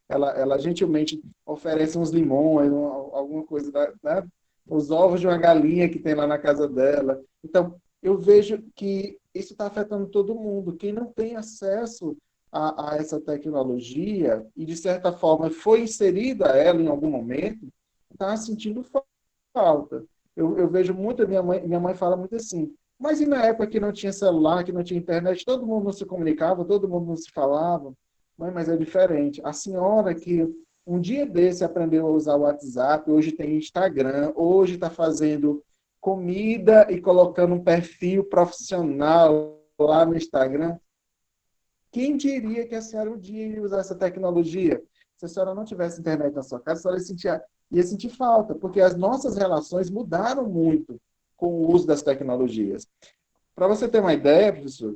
ela gentilmente oferece uns limões, alguma coisa, né, os ovos de uma galinha que tem lá na casa dela. Então, eu vejo que isso está afetando todo mundo. Quem não tem acesso a essa tecnologia e, de certa forma, foi inserida ela em algum momento, está sentindo falta. Eu vejo muito, minha mãe fala muito assim, mas e na época que não tinha celular, que não tinha internet, todo mundo não se comunicava, todo mundo não se falava? Mãe, mas é diferente. A senhora que um dia desse aprendeu a usar o WhatsApp, hoje tem Instagram, hoje está fazendo comida e colocando um perfil profissional lá no Instagram. Quem diria que a senhora um dia ia usar essa tecnologia? Se a senhora não tivesse internet na sua casa, a senhora ia sentir falta, porque as nossas relações mudaram muito com o uso das tecnologias. Para você ter uma ideia, professor,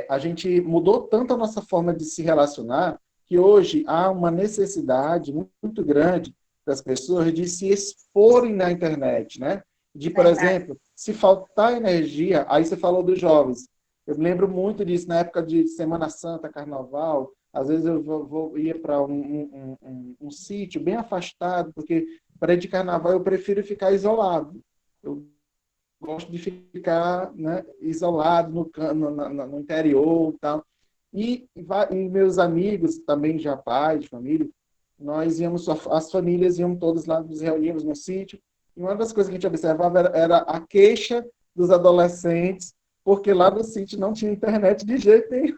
a gente mudou tanto a nossa forma de se relacionar que hoje há uma necessidade muito grande das pessoas de se exporem na internet, né? De, por exemplo, se faltar energia, aí você falou dos jovens. Eu me lembro muito disso na época de Semana Santa, Carnaval. Às vezes eu ia para um sítio bem afastado, porque para ir de Carnaval eu prefiro ficar isolado. Eu gosto de ficar, né, isolado no interior e tal. E meus amigos, também já pais de família, nós íamos, as famílias iam todas lá, nos reuníamos no sítio, e uma das coisas que a gente observava era a queixa dos adolescentes, porque lá no sítio não tinha internet de jeito nenhum.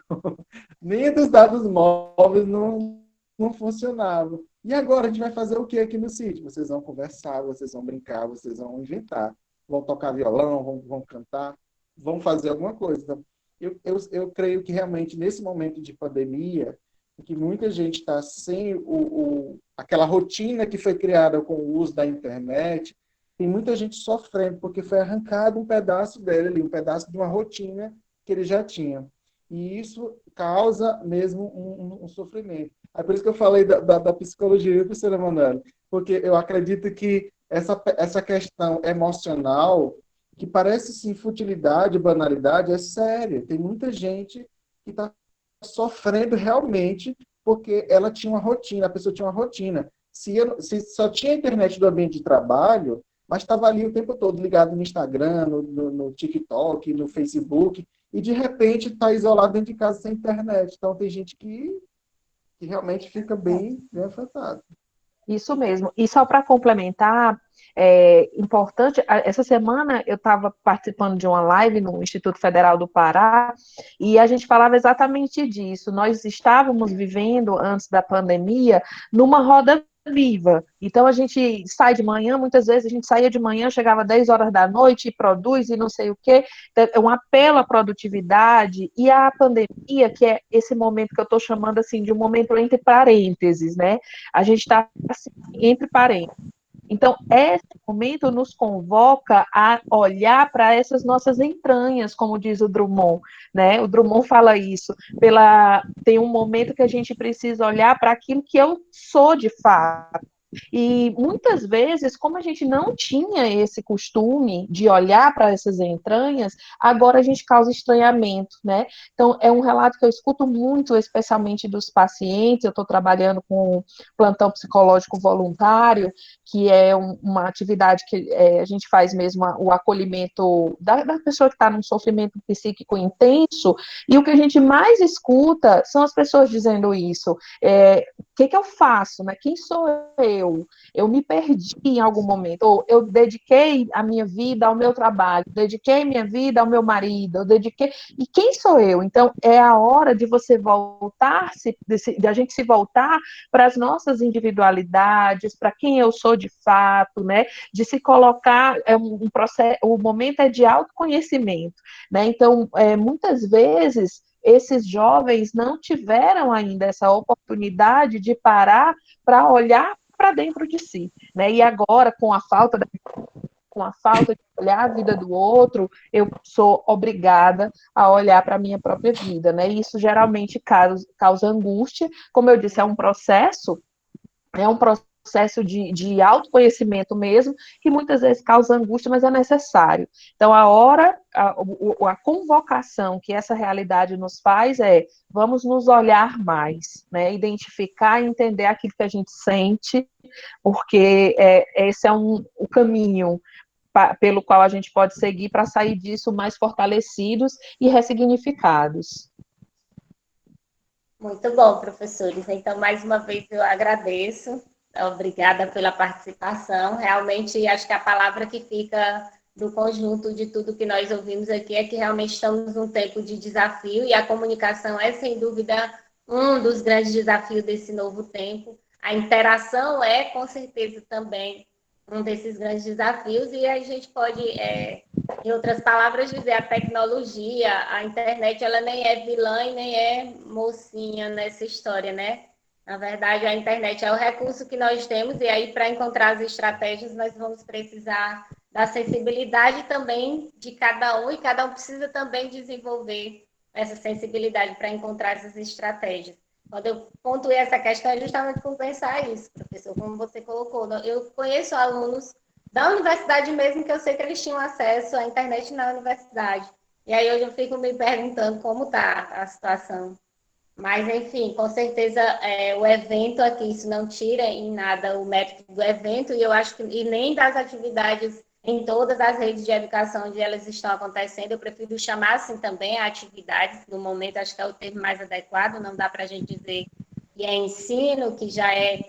Nem dos dados móveis não funcionavam. E agora a gente vai fazer o que aqui no sítio? Vocês vão conversar, vocês vão brincar, vocês vão inventar. Vão tocar violão, vão cantar, vão fazer alguma coisa. Então, eu creio que realmente nesse momento de pandemia, em que muita gente está sem aquela rotina que foi criada com o uso da internet, tem muita gente sofrendo, porque foi arrancado um pedaço dele ali, um pedaço de uma rotina que ele já tinha. E isso causa mesmo um sofrimento. É por isso que eu falei da psicologia, professora Emanuele, porque eu acredito que essa questão emocional, que parece sim futilidade, banalidade, é séria. Tem muita gente que está sofrendo realmente porque ela tinha uma rotina, a pessoa tinha uma rotina. Se só tinha internet do ambiente de trabalho, mas estava ali o tempo todo ligado no Instagram, no TikTok, no Facebook, e de repente está isolado dentro de casa sem internet. Então tem gente que realmente fica bem afetado. Isso mesmo. E só para complementar, importante, essa semana eu estava participando de uma live no Instituto Federal do Pará e a gente falava exatamente disso. Nós estávamos vivendo, antes da pandemia, numa roda viva. Então, a gente sai de manhã, muitas vezes a gente saía de manhã, chegava 10 horas da noite e produz e não sei o quê. Então, é um apelo à produtividade e à pandemia, que é esse momento que eu estou chamando assim de um momento entre parênteses, né? A gente está assim, entre parênteses. Então, esse momento nos convoca a olhar para essas nossas entranhas, como diz o Drummond, né? O Drummond fala isso, tem um momento que a gente precisa olhar para aquilo que eu sou de fato. E muitas vezes, como a gente não tinha esse costume de olhar para essas entranhas, agora a gente causa estranhamento, né? Então, é um relato que eu escuto muito, especialmente dos pacientes. Eu estou trabalhando com plantão psicológico voluntário, que é uma atividade que a gente faz mesmo o acolhimento da pessoa que está num sofrimento psíquico intenso, e o que a gente mais escuta são as pessoas dizendo isso. O que eu faço, né? Quem sou eu? Eu me perdi em algum momento, ou eu dediquei a minha vida ao meu trabalho, dediquei minha vida ao meu marido, eu dediquei. E quem sou eu? Então, é a hora de você voltar, de a gente se voltar para as nossas individualidades, para quem eu sou de fato, né? De se colocar, um processo, o momento é de autoconhecimento, né? Então, muitas vezes esses jovens não tiveram ainda essa oportunidade de parar para olhar para dentro de si, né? E agora, com a falta de olhar a vida do outro, eu sou obrigada a olhar para a minha própria vida, né? E isso geralmente causa angústia. Como eu disse, é um processo de autoconhecimento mesmo, que muitas vezes causa angústia, mas é necessário. Então, a convocação que essa realidade nos faz vamos nos olhar mais, né? Identificar e entender aquilo que a gente sente, porque esse é o caminho pelo qual a gente pode seguir para sair disso mais fortalecidos e ressignificados. Muito bom, professores. Então, mais uma vez, eu agradeço. Obrigada pela participação. Realmente, acho que a palavra que fica do conjunto de tudo que nós ouvimos aqui é que realmente estamos num tempo de desafio e a comunicação é, sem dúvida, um dos grandes desafios desse novo tempo. A interação é, com certeza, também um desses grandes desafios e a gente pode, em outras palavras, dizer a tecnologia, a internet, ela nem é vilã e nem é mocinha nessa história, né? Na verdade, a internet é o recurso que nós temos, e aí, para encontrar as estratégias, nós vamos precisar da sensibilidade também de cada um, e cada um precisa também desenvolver essa sensibilidade para encontrar essas estratégias. Quando eu pontuei essa questão, é justamente por pensar isso, professor, como você colocou. Eu conheço alunos da universidade mesmo, que eu sei que eles tinham acesso à internet na universidade. E aí hoje eu fico me perguntando como está a situação. Mas, enfim, com certeza o evento aqui, isso não tira em nada o mérito do evento, e eu acho que e nem das atividades em todas as redes de educação onde elas estão acontecendo. Eu prefiro chamar assim também a atividades, no momento acho que é o termo mais adequado, não dá para a gente dizer que é ensino, que já é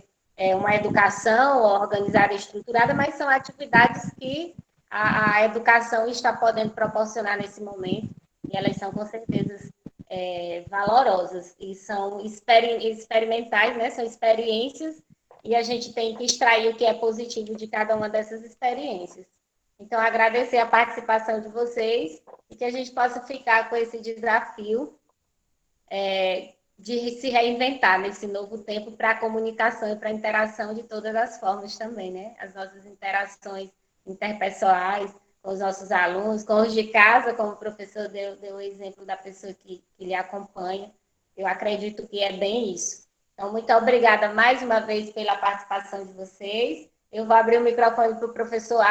uma educação organizada e estruturada, mas são atividades que a educação está podendo proporcionar nesse momento, e elas são com certeza valorosas e são experimentais, né? São experiências e a gente tem que extrair o que é positivo de cada uma dessas experiências. Então, agradecer a participação de vocês e que a gente possa ficar com esse desafio de se reinventar nesse novo tempo para a comunicação e para a interação de todas as formas também, né? As nossas interações interpessoais, com os nossos alunos, com os de casa, como o professor deu o exemplo da pessoa que lhe acompanha. Eu acredito que é bem isso. Então, muito obrigada mais uma vez pela participação de vocês. Eu vou abrir o microfone para o professor